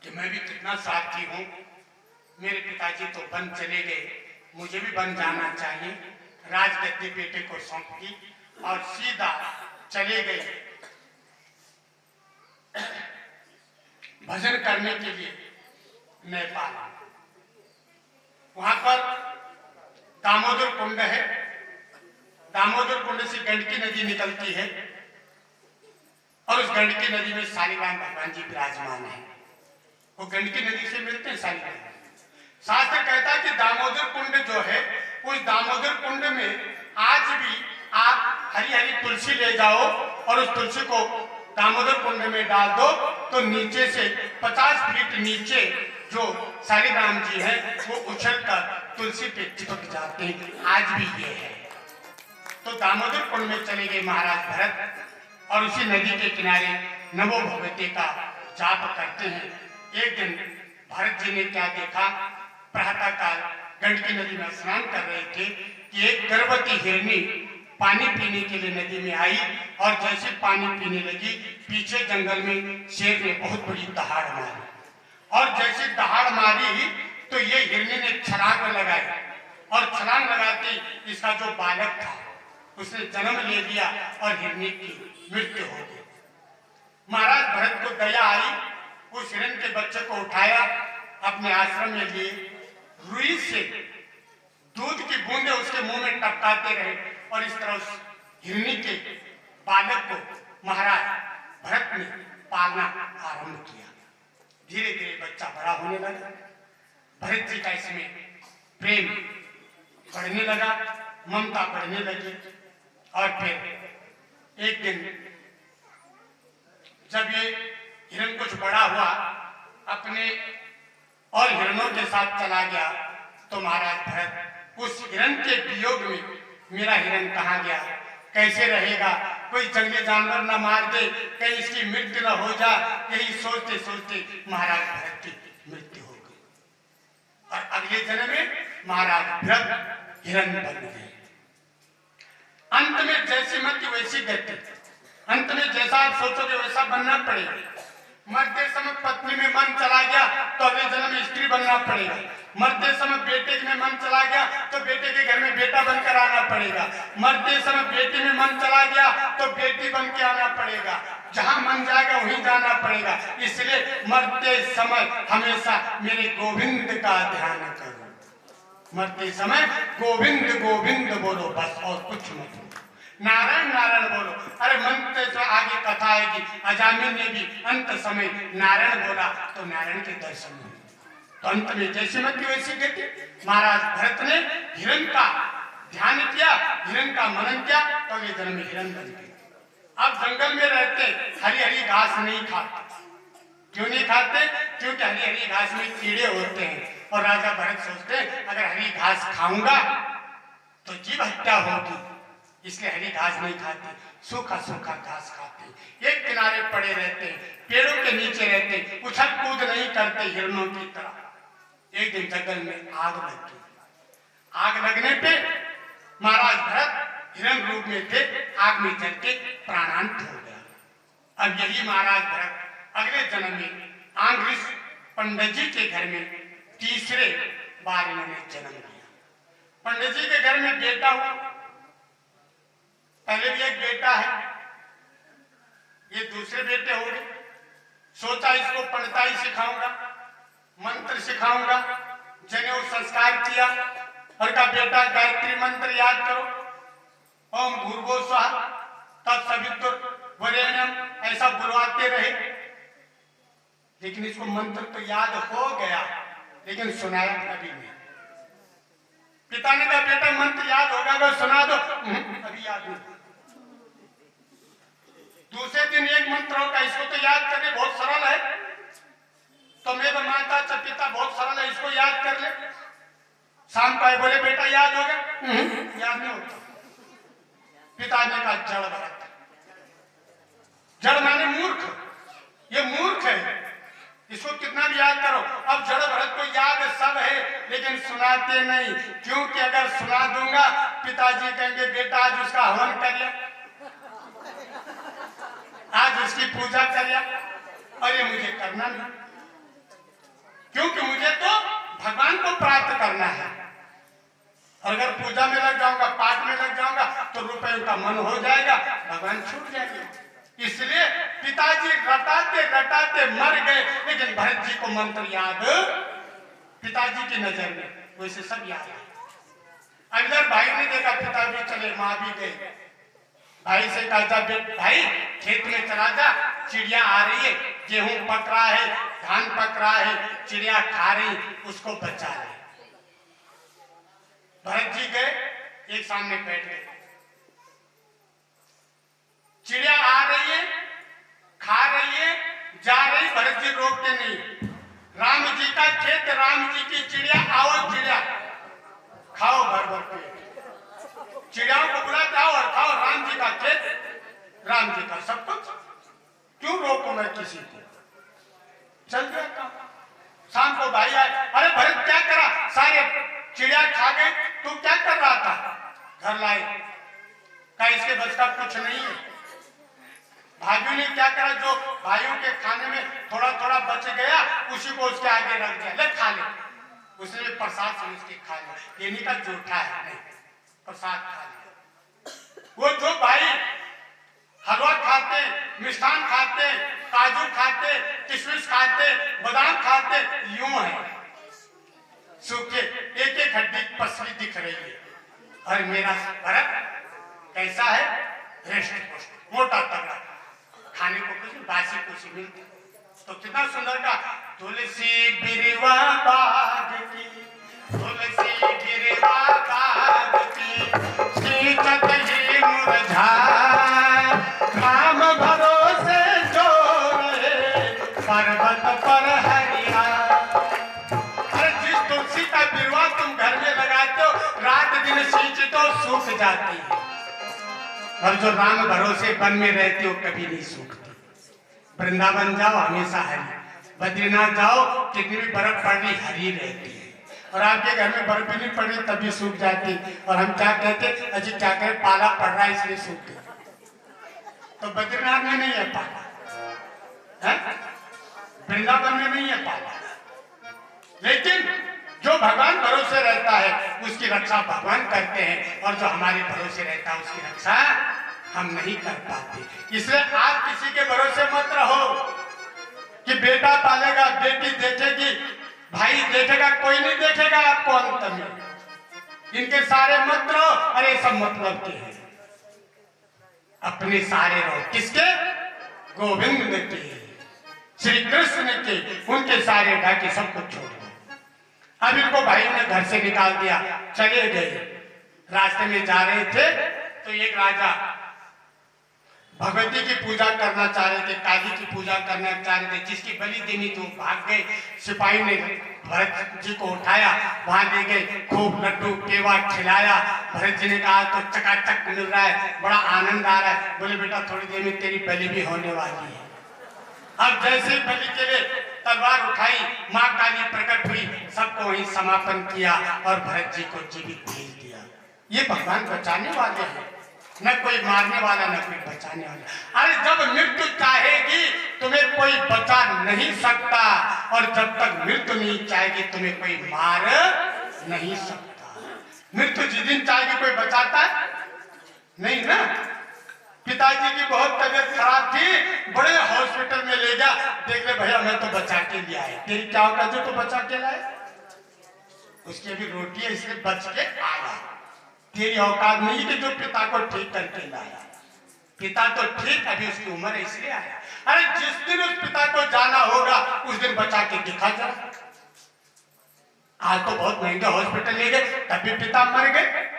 कि मैं भी कितना स्वार्थी हूँ, मेरे पिताजी तो वन चले गए, मुझे भी वन जाना चाहिए। राजगद्दी बेटे को सौंप दी और सीधा चले गए भजन करने के लिए नेपाल। वहां पर दामोदर कुंड है। दामोदर कुंड से गंडकी नदी निकलती है और उस गंडकी नदी में शालिग्राम भगवान जी विराजमान है। वो गंडकी नदी से मिलते हैं शालिग्राम। शास्त्र कहता है कि दामोदर कुंड जो है, उस दामोदर कुंड में आज भी आप हरी हरी तुलसी ले जाओ और उस तुलसी को दामोदर कुंड में डाल दो तो नीचे से 50 फीट नीचे जो शालिग्राम जी है वो उछलकर तुलसी पे चिपक जाते हैं। आज भी ये है। तो दामोदर कुंड में चले गए महाराज भरत और उसी नदी के किनारे नमो भगवते का जाप करते हैं। एक दिन भरत जी ने क्या देखा, प्रातः काल गंडकी नदी में स्नान कर रहे थे कि एक गर्भवती हिरनी पानी पीने के लिए नदी में आई और जैसे पानी पीने लगी पीछे जंगल में शेर ने बहुत बड़ी दहाड़ मारी और जैसे दहाड़ मारी तो ये हिरनी ने छलांग लगाई और छलांग लगाते इसका जो बालक था उसने जन्म ले लिया और हिरनी की मृत्यु हो गई। महाराज भरत को दया आई, उस हिरण के बच्चे को उठाया, अपने आश्रम में लिए, रुई से दूध की बूंदें उसके मुंह में टपकाते रहे और इस तरह उस हिरनी के बालक को महाराज भरत ने पालना आरंभ किया। धीरे धीरे बच्चा बड़ा होने लगा, भरत जी का इसमें प्रेम बढ़ने लगा, ममता बढ़ने लगी और फिर एक दिन जब ये हिरण कुछ बड़ा हुआ अपने और हिरणों के साथ चला गया तो महाराज भरत उस हिरण के वियोग में मेरा हिरण कहाँ गया, कैसे रहेगा, कोई जंगली जानवर न मार दे, कहीं इसकी मृत्यु न हो जा, यही सोचते सोचते महाराज भरत की मृत्यु हो गई और अगले जन्म में महाराज भरत हिरण बन गए। अंत में जैसी मति वैसी गति, अंत में जैसा आप सोचोगे वैसा बनना पड़ेगा। मरते समय पत्नी में मन चला गया तो अगले जन्म में स्त्री बनना पड़ेगा, मरते समय बेटे में मन चला गया तो बेटे के घर में बेटा बनकर आना पड़ेगा, मरते समय बेटी में मन चला गया तो बेटी बन के आना पड़ेगा, जहां मन जाएगा वहीं जाना पड़ेगा। इसलिए मरते समय हमेशा मेरे गोविंद का ध्यान करो, मरते समय गोविंद गोविंद बोलो बस और कुछ मत बोलो, नारायण नारायण बोलो। अरे मंत्र से आगे कथा आएगी, अजामिल ने भी अंत समय नारायण बोला तो नारायण के दर्शन हुए, तो अंत में जैसी मति वैसी गति। महाराज भरत ने हिरण का ध्यान किया, हिरण का मनन किया तो ये जन्म में हिरण बन गए। अब जंगल में रहते हरी हरी घास नहीं खाते, क्यों नहीं खाते, क्योंकि हरी हरी घास में कीड़े होते हैं और राजा भरत सोचते अगर हरी घास खाऊंगा तो जीव हत्या होगी, इसलिए हरी घास नहीं खाते, सूखा सूखा घास खाते, एक किनारे पड़े रहते, पेड़ों के नीचे रहते, उछल कूद नहीं करते हिरणों की तरह। एक दिन जंगल में आग लग गई, आग लगने पे महाराज भरत हिरण रूप में थे, आग में जल के प्राणांत हो गया। अब यही महाराज भरत अगले जन्म में आंग्रिस पंडित जी के घर में तीसरे बार इन्होंने जन्म लिया। पंडित जी के घर में बेटा हुआ, पहले भी एक बेटा है, ये दूसरे बेटे हो गए। सोचा इसको पंडिताई सिखाऊंगा, मंत्र सिखाऊंगा, जनेऊ संस्कार किया और कहा बेटा गायत्री मंत्र याद करो, ओम भूर्भुवः स्वः तत्सवितुर्वरेण्यम, ऐसा बुलवाते रहे। लेकिन इसको मंत्र तो याद हो गया लेकिन सुनाया कभी नहीं। पिता ने कहा बेटा मंत्र याद होगा तो सुना दो, अभी याद नहीं। दूसरे दिन एक मंत्र होगा, इसको तो याद करने बहुत सरल है, तो मेरे माता पिता बहुत सरल है, इसको याद कर ले। शाम को बोले बेटा याद होगा, याद नहीं होता। पिता ने कहा जड़ भरत, जड़ माने मूर्ख, ये मूर्ख है, इसको कितना भी याद करो। अब जड़ भरत को याद सब है लेकिन सुनाते नहीं, क्योंकि अगर सुना दूंगा पिताजी कहेंगे बेटा आज उसका हवन कर लिया, आज उसकी पूजा कर लिया, और ये मुझे करना नहीं, क्योंकि मुझे तो भगवान को प्राप्त करना है। और अगर पूजा में लग जाऊंगा, पाठ में लग जाऊंगा तो रुपए का मन हो जाएगा, भगवान छूट जाएंगे। इसलिए पिताजी रटाते रटाते मर गए, लेकिन भरत जी को मंत्र याद पिताजी की नजर में वैसे सब याद है। इधर भाई ने देखा पिता भी चले, माँ भी गए, भाई से कहा जा भाई खेत में चला जा, चिड़िया आ रही है, गेहूं पक रहा है, धान पक रहा है, चिड़िया खा रही, उसको बचा ले। भरत जी गए, एक सामने बैठ गए, चिड़िया आ रही है, खा रही है, जा रही, भरत जी रोकते नहीं। राम जी का खेत, राम जी की चिड़िया, आओ चिड़िया खाओ भर भर पेट, चिड़ियाओं को बुलाते आओ और खाओ, राम जी का खेत, राम जी का सब कुछ, क्यों रोको मैं किसी को। चल गया काम। शाम को भाई आए, अरे भरत क्या करा, सारे चिड़िया खा गए, तू क्या कर रहा था। घर लाए, क्या इसके बस का कुछ नहीं है? भाइयों ने क्या करा, जो भाइयों के खाने में थोड़ा थोड़ा बच गया उसी को उसके आगे रख दिया, ले खा ले। उसने प्रसाद समझ के खा लिया, ये नहीं का जूठा है, नहीं, प्रसाद खा लिया। वो जो भाई हलवा खाते, मिष्ठान खाते, काजू खाते, किशमिश खाते, बादाम खाते, यूं है सूखे एक एक हड्डी पसली दिख रही है। और मेरा भरत कैसा है, हृष्ट पुष्ट मोटा तगड़ा, खाने को कुछ बासी कुछ मिलती। तो कितना सुंदर का, तुलसी बिरवा बाग की, तुलसी बिरवा बाग की, सींचत ही मुरझाए, काम भरोसे जो रहे पर्वत पर हरिया। अरे जिस तुलसी का बिरवा तुम घर में लगाते हो, रात दिन सींच तो सूख जाती है, और जो राम भरोसे वन में रहती हो कभी नहीं सूखती। वृंदावन जाओ हमेशा हरी, बद्रीनाथ जाओ कितनी भी बर्फ पड़नी हरी रहती है, और आपके घर में बर्फ भी नहीं पड़ रही तभी सूख जाती। और हम क्या कहते, अजी क्या करें, पाला पड़ रहा है इसलिए सूख गई। तो बद्रीनाथ में नहीं है पाला, वृंदावन में नहीं है पाला, लेकिन जो भगवान भरोसे रहता है उसकी रक्षा भगवान करते हैं, और जो हमारे भरोसे रहता है उसकी रक्षा हम नहीं कर पाते। इसलिए आप किसी के भरोसे मत रहो कि बेटा पालेगा, बेटी देखेगी, भाई देखेगा, कोई नहीं देखेगा आपको अंत में। इनके सारे मत रहो, अरे सब मतलब के हैं, अपने सारे रहो। किसके? गोविंद के, श्री कृष्ण के, उनके सारे ढाके सब कुछ छोड़ दो। अब इनको भाई ने घर से निकाल दिया, चले गए। रास्ते में जा रहे थे तो एक राजा भगवती की पूजा करना चाह रहे थे, काली की पूजा करना चाह रहे थे, जिसकी बलि देनी थी वो भाग गए। सिपाही ने भरत जी को उठाया, वहां ले गए, खूब लड्डू पेवा खिलाया। भरत जी ने कहा तो चकाचक मिल रहा है, बड़ा आनंद आ रहा है। बोले बेटा थोड़ी देर में तेरी बलि भी होने वाली है। अब जैसे बलि के लिए तलवार उठाई, माँ काली प्रकट हुई, सबको वहीं समापन किया और भरत जी को जीवित भेज दिया। ये भगवान बचाने वाले हैं, न कोई मारने वाला न कोई बचाने वाला। अरे जब मृत्यु चाहेगी तुम्हें कोई बचा नहीं सकता, और जब तक मृत्यु नहीं चाहेगी तुम्हें कोई मार नहीं सकता। मृत्यु जिस दिन चाहेगी कोई बचाता है नहीं ना। पिताजी की बहुत तबीयत खराब थी, बड़े हॉस्पिटल में ले जा, देख ले भैया मैं तो बचा के ले आया। तेरी क्या होगा जो तो बचा के लाए, उसकी अभी रोटी है इसलिए बच के आया। तेरी औकात नहीं कि जो पिता को ठीक करके लाया। पिता तो ठीक, अभी उसकी उम्र है इसलिए आया। अरे जिस दिन उस पिता को जाना होगा उस दिन बचा के दिखा जा। आज तो बहुत महंगे हॉस्पिटल ले गए तब भी पिता मर गए।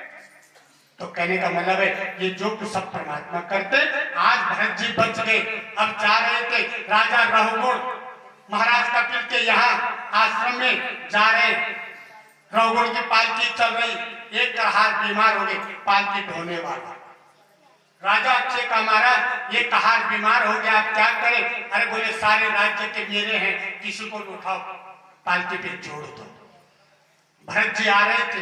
तो कहने का मतलब है ये जो कुछ सब परमात्मा करते। आज भरत जी बच गए। अब जा रहे थे राजा रघुगुण महाराज कपिल के यहाँ आश्रम में जा रहे। रघुगुण की पालकी चल रही, एक कहार बीमार हो गए, पालकी ढोने वाला। राजा अच्छे का महाराज ये कहार बीमार हो गया, आप क्या करें? अरे बोले सारे राज्य के मेरे हैं, किसी को उठाओ पालकी पे जोड़ दो। भरत जी आ रहे थे,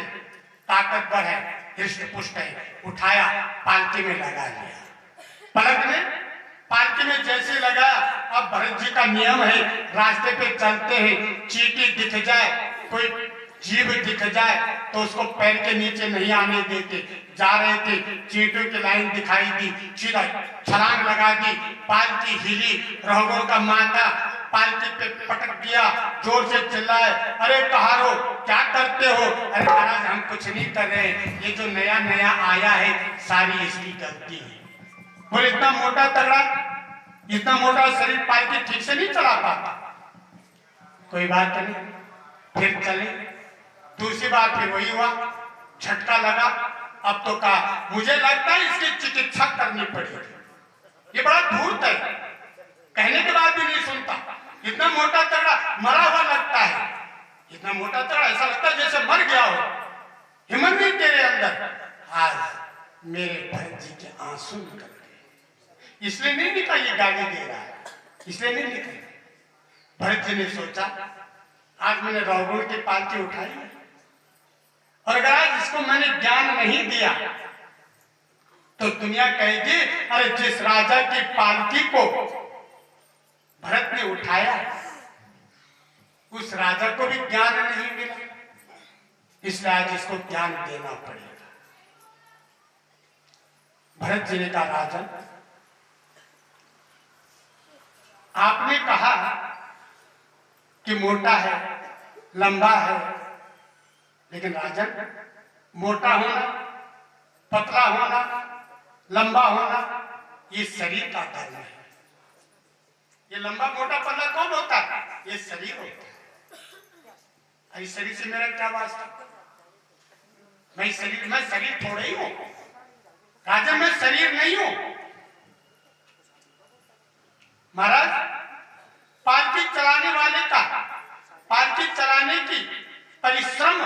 ताकतवर है, हृष्ट पुष्ट है, उठाया पालकी में लगा लिया। पलक में पालकी में जैसे लगा, अब भरत जी का नियम है रास्ते पे चलते हैं, चींटी दिख जाए, कोई जीव दिख जाए तो उसको पैर के नीचे नहीं आने देते। जा रहे थे, चींटियों की लाइन दिखाई दी, सीधा छलांग लगा दी, पालकी हिली, रघुगुण का माथा पालकी पे पटक दिया, जोर से चिल्लाए, अरे कहारो क्या करते हो? अरे महाराज हम कुछ नहीं कर रहे, ये जो नया नया आया है सारी इसकी गलती है। बोले इतना मोटा तगड़ा, इतना मोटा शरीर पालकी ठीक से नहीं चला पाता। कोई बात नहीं, फिर चले। दूसरी बार फिर वही हुआ, झटका लगा। अब तो कहा मुझे लगता है इसकी चिकित्सा करनी पड़ेगी। ये बड़ा धूर्त है, कहने के बाद भी नहीं सुनता। इतना मोटा तगड़ा मरा हुआ लगता है, इतना मोटा तगड़ा ऐसा लगता है जैसे मर गया हो। हिम्मत नहीं तेरे अंदर। आज मेरे भरत जी के आंसू निकल गए, इसलिए नहीं निकला ये गाली दे रहा है, इसलिए नहीं निकले। भरत जी ने सोचा आज मैंने रघुगुण की पालकी उठाई, और अगर आज इसको मैंने ज्ञान नहीं दिया तो दुनिया कहेगी अरे जिस राजा की पालकी को भरत ने उठाया उस राजा को भी ज्ञान नहीं मिला, इसलिए आज इसको ज्ञान देना पड़ेगा। भरत जी ने कहा राजन, आपने कहा कि मोटा है, लंबा है, लेकिन राजन मोटा होना, पतला होना, लंबा होना ये शरीर का धर्म है। ये लंबा मोटा पतला कौन होता है? ये शरीर होता है। इस शरीर से मेरा क्या वास्ता? मैं शरीर थोड़ा ही हूं राजन, मैं शरीर नहीं हूं। महाराज, पालकी चलाने वाले का पालकी चलाने की परिश्रम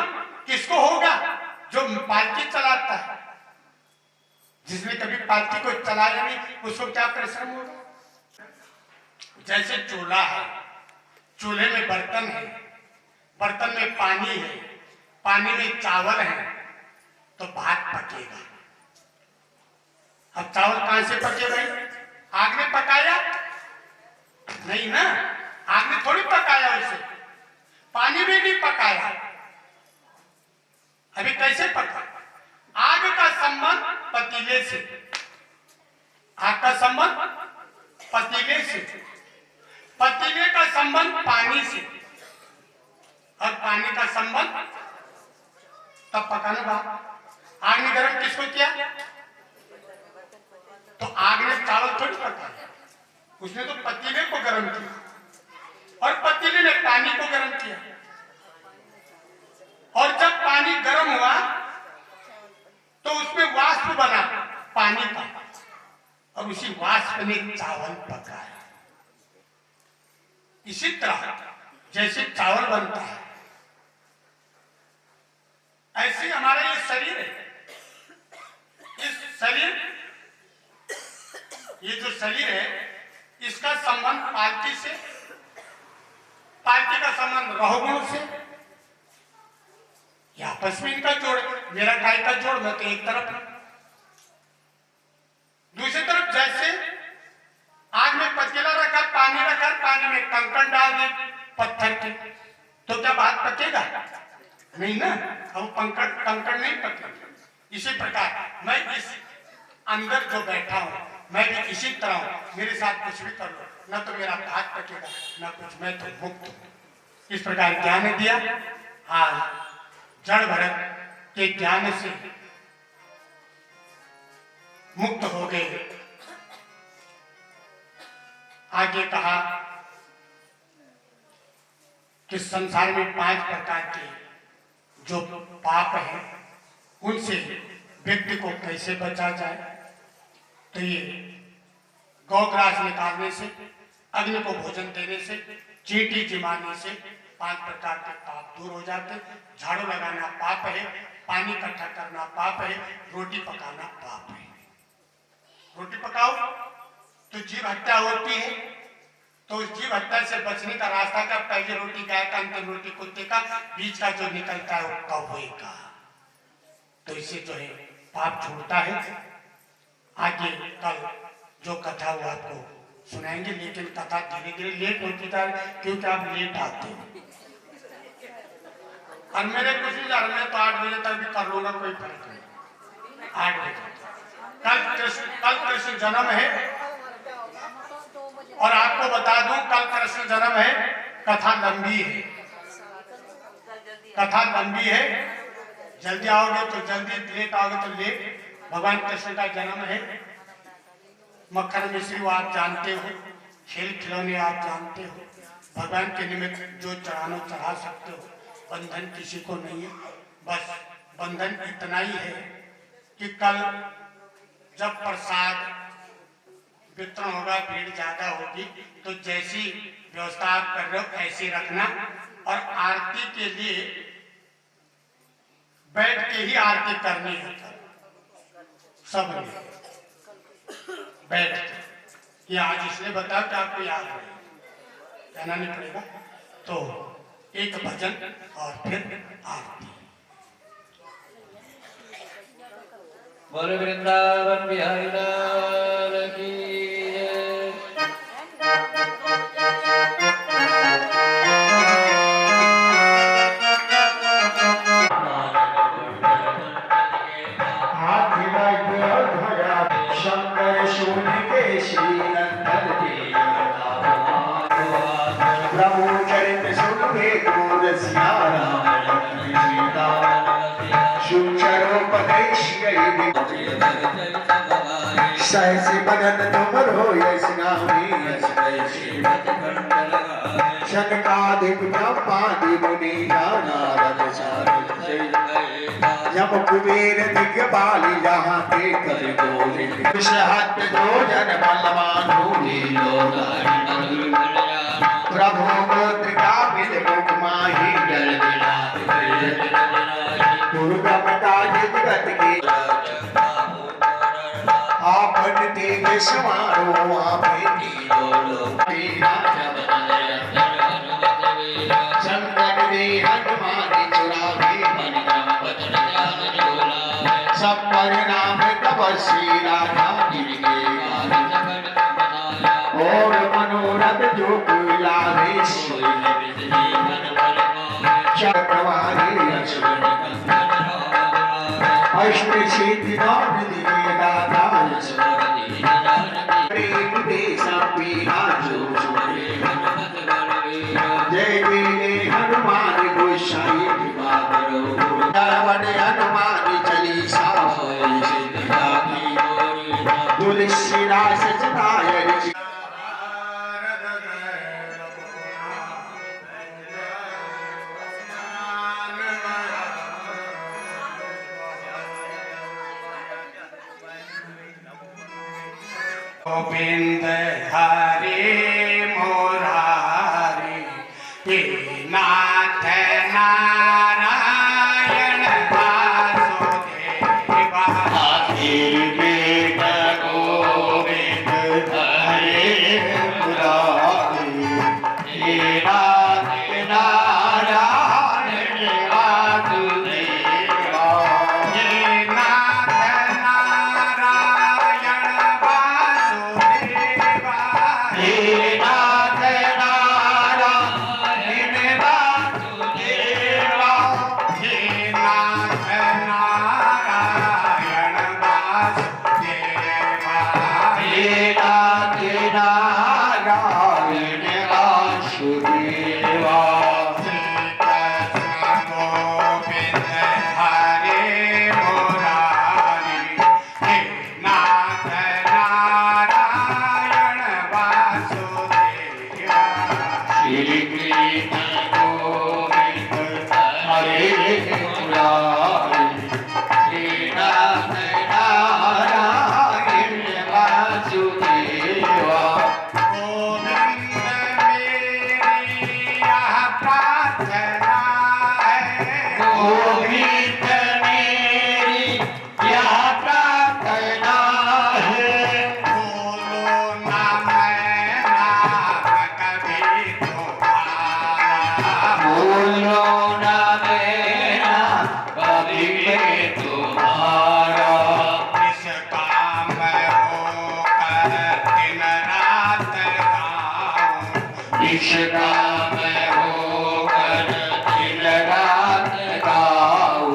किसको होगा? जो पालकी चलाता है। जिसने कभी पालकी को चलाया नहीं उसको क्या परिश्रम होगा? जैसे चूल्हा है, चूल्हे में बर्तन है, बर्तन में पानी है, पानी में चावल है, तो भात पकेगा। अब चावल कहां से पके भाई? आग ने पकाया नहीं ना, आग ने थोड़ी पकाया उसे, पानी में भी पकाया। अभी कैसे पका? आग का संबंध पतीले से, आग का संबंध पतीले से, पतीले का संबंध पानी से, और पानी का संबंध तब पकाना बात। आग ने गर्म किसको किया? तो आग ने चावल थोड़ी पकाया, उसने तो पतीले को गर्म किया, और पतीले ने पानी को गर्म किया। और जब पानी गर्म हुआ तो उसमें वाष्प बना पानी का, और उसी वाष्प ने चावल पकाया। इसी तरह जैसे चावल बनता है, ऐसे हमारा ये शरीर है। इस शरीर, ये जो शरीर है, इसका संबंध पालकी से, पालकी का संबंध रहोगुण से, आपस में इनका जोड़। मेरा काय का जोड़, मैं तो एक तरफ, दूसरी तरफ जैसे आग में पतीला रखा, पानी रखा, पानी में कंकड़ डाल दी पत्थर के, तो क्या बात पकेगा? नहीं ना, अब कंकड़ नहीं पकेगा। इसी प्रकार मैं इस अंदर जो बैठा हूं, मैं भी इसी तरह हूं। मेरे साथ कुछ भी कर लो, ना तो मेरा भात पकेगा ना कुछ, मैं तो मुक्त हूं। इस प्रकार ज्ञान दिया। आज जड़ भरत के ज्ञान से मुक्त हो गए। आगे कहा कि संसार में 5 प्रकार के जो पाप हैं उनसे व्यक्ति को कैसे बचा जाए। तो ये गौग्रास निकालने से, अग्नि को भोजन देने से, चींटी जिमाने से 5 प्रकार के पाप दूर हो जाते। झाड़ू लगाना पाप है, पानी इकट्ठा करना पाप है, रोटी पकाना पाप है। रोटी पकाओ तो जीव हत्या होती है, तो उस जीव हत्या से बचने का रास्ता क्या? पहले रोटी गाय का, अंतिम रोटी कुत्ते का, बीच का जो निकलता है वो कौवे का। तो इससे जो है पाप छूटता है। आगे कल जो कथा वो आपको सुनाएंगे, लेकिन कथा धीरे धीरे लेट होती जा रही, क्योंकि आप लेट आते हैं। और मेरे कुछ नहीं जा रहा, मैं तो 8 बजे तक भी कर लूंगा, कोई फर्क नहीं। 8 बजे कल कृष्ण जन्म है, और आपको बता दूं कल कृष्ण जन्म है। कथा लंबी है, कथा लंबी है। जल्दी आओगे तो जल्दी, लेट आओगे तो लेट। भगवान कृष्ण का जन्म है। मक्खन मिश्री वो आप जानते हो, खेल खिलौने आप जानते हो, भगवान के निमित्त जो चढ़ाना चढ़ा सकते हो। बंधन किसी को नहीं है, बस बंधन इतना ही है कि कल जब प्रसाद वितरण होगा, भीड़ ज्यादा होगी, तो जैसी व्यवस्था आप कर रहे हो ऐसी रखना। और आरती के लिए बैठ के ही आरती करनी है सब ने, बैठ के। ये आज इसलिए बताओ कि आपको याद रहे, कहना नहीं पड़ेगा। तो एक भजन और फिर आरती। बोल वृंदावन बिहारी लाल की शंकर शून्य के श्री नंदन प्रभु चरित सुनबे गुर सियारा सुचरोपदेश सहस बदन तुमरो यश नामी शनकादिक ब्रह्मादि मुनि नारद यम कुबेर दिग्पाली जहाँ ते कवि गोविंद विषहत दो जन बलवान प्रभु गोत्र का बिल मुख माही जल दुर्गम काज जगत के आपन तेज समारो आपे संकट दे हनुमान चुरावे सब परिणाम तब श्री राधा और मनोरथ जो लावे चक्रवारी अष्ट सिद्धि नौ दिव्य दाता प्रेम दे सबीना जो जय जय हनुमान गोसाई हनुमान चालीसा तुलसीदास सदाय गोविंद हरे मुरारी हे नाथ नारायण वासुदेवा गोविंद हरे मुरारी हे नाथ नारायण वासुदेवा हे नाथ नारायण वासुदेवा हे नाथ नारायण वासुदेवा हे नाथ नारायण वासुदेवा हे नाथ नारायण वासुदेवा श्री कृष्ण गोविंद हरे मुरारी हे नाथ नारायण वासुदेवा श्री कृष्ण गोविंद हरे मुरारी हे नाथ नारायण वासुदेवा गोविंद मेरी यह प्रार्थना है गोविंद मेरी यह प्रार्थना है बोलो ना मैं नाम कभी तुम्हारा बोलो ना मेरा कभी तुम्हारा इस काम होकर दिन रात गाऊं इस काम होकर दिन रात गाऊं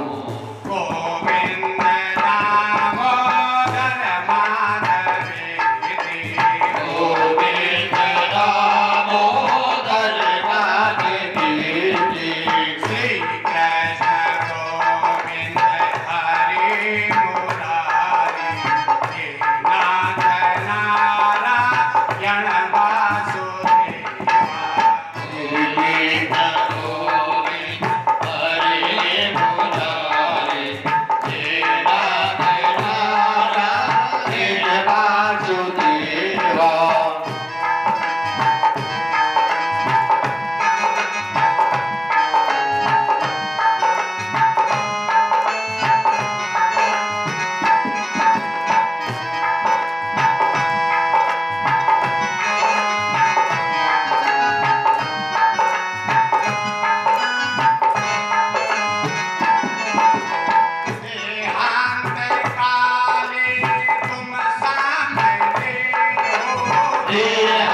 गोविंद दामोदर माधवेति गोविंद दामोदर माधवेति श्री कृष्ण गोविंद हरे मुरारी हे नाथ नारायण वासुदेवा की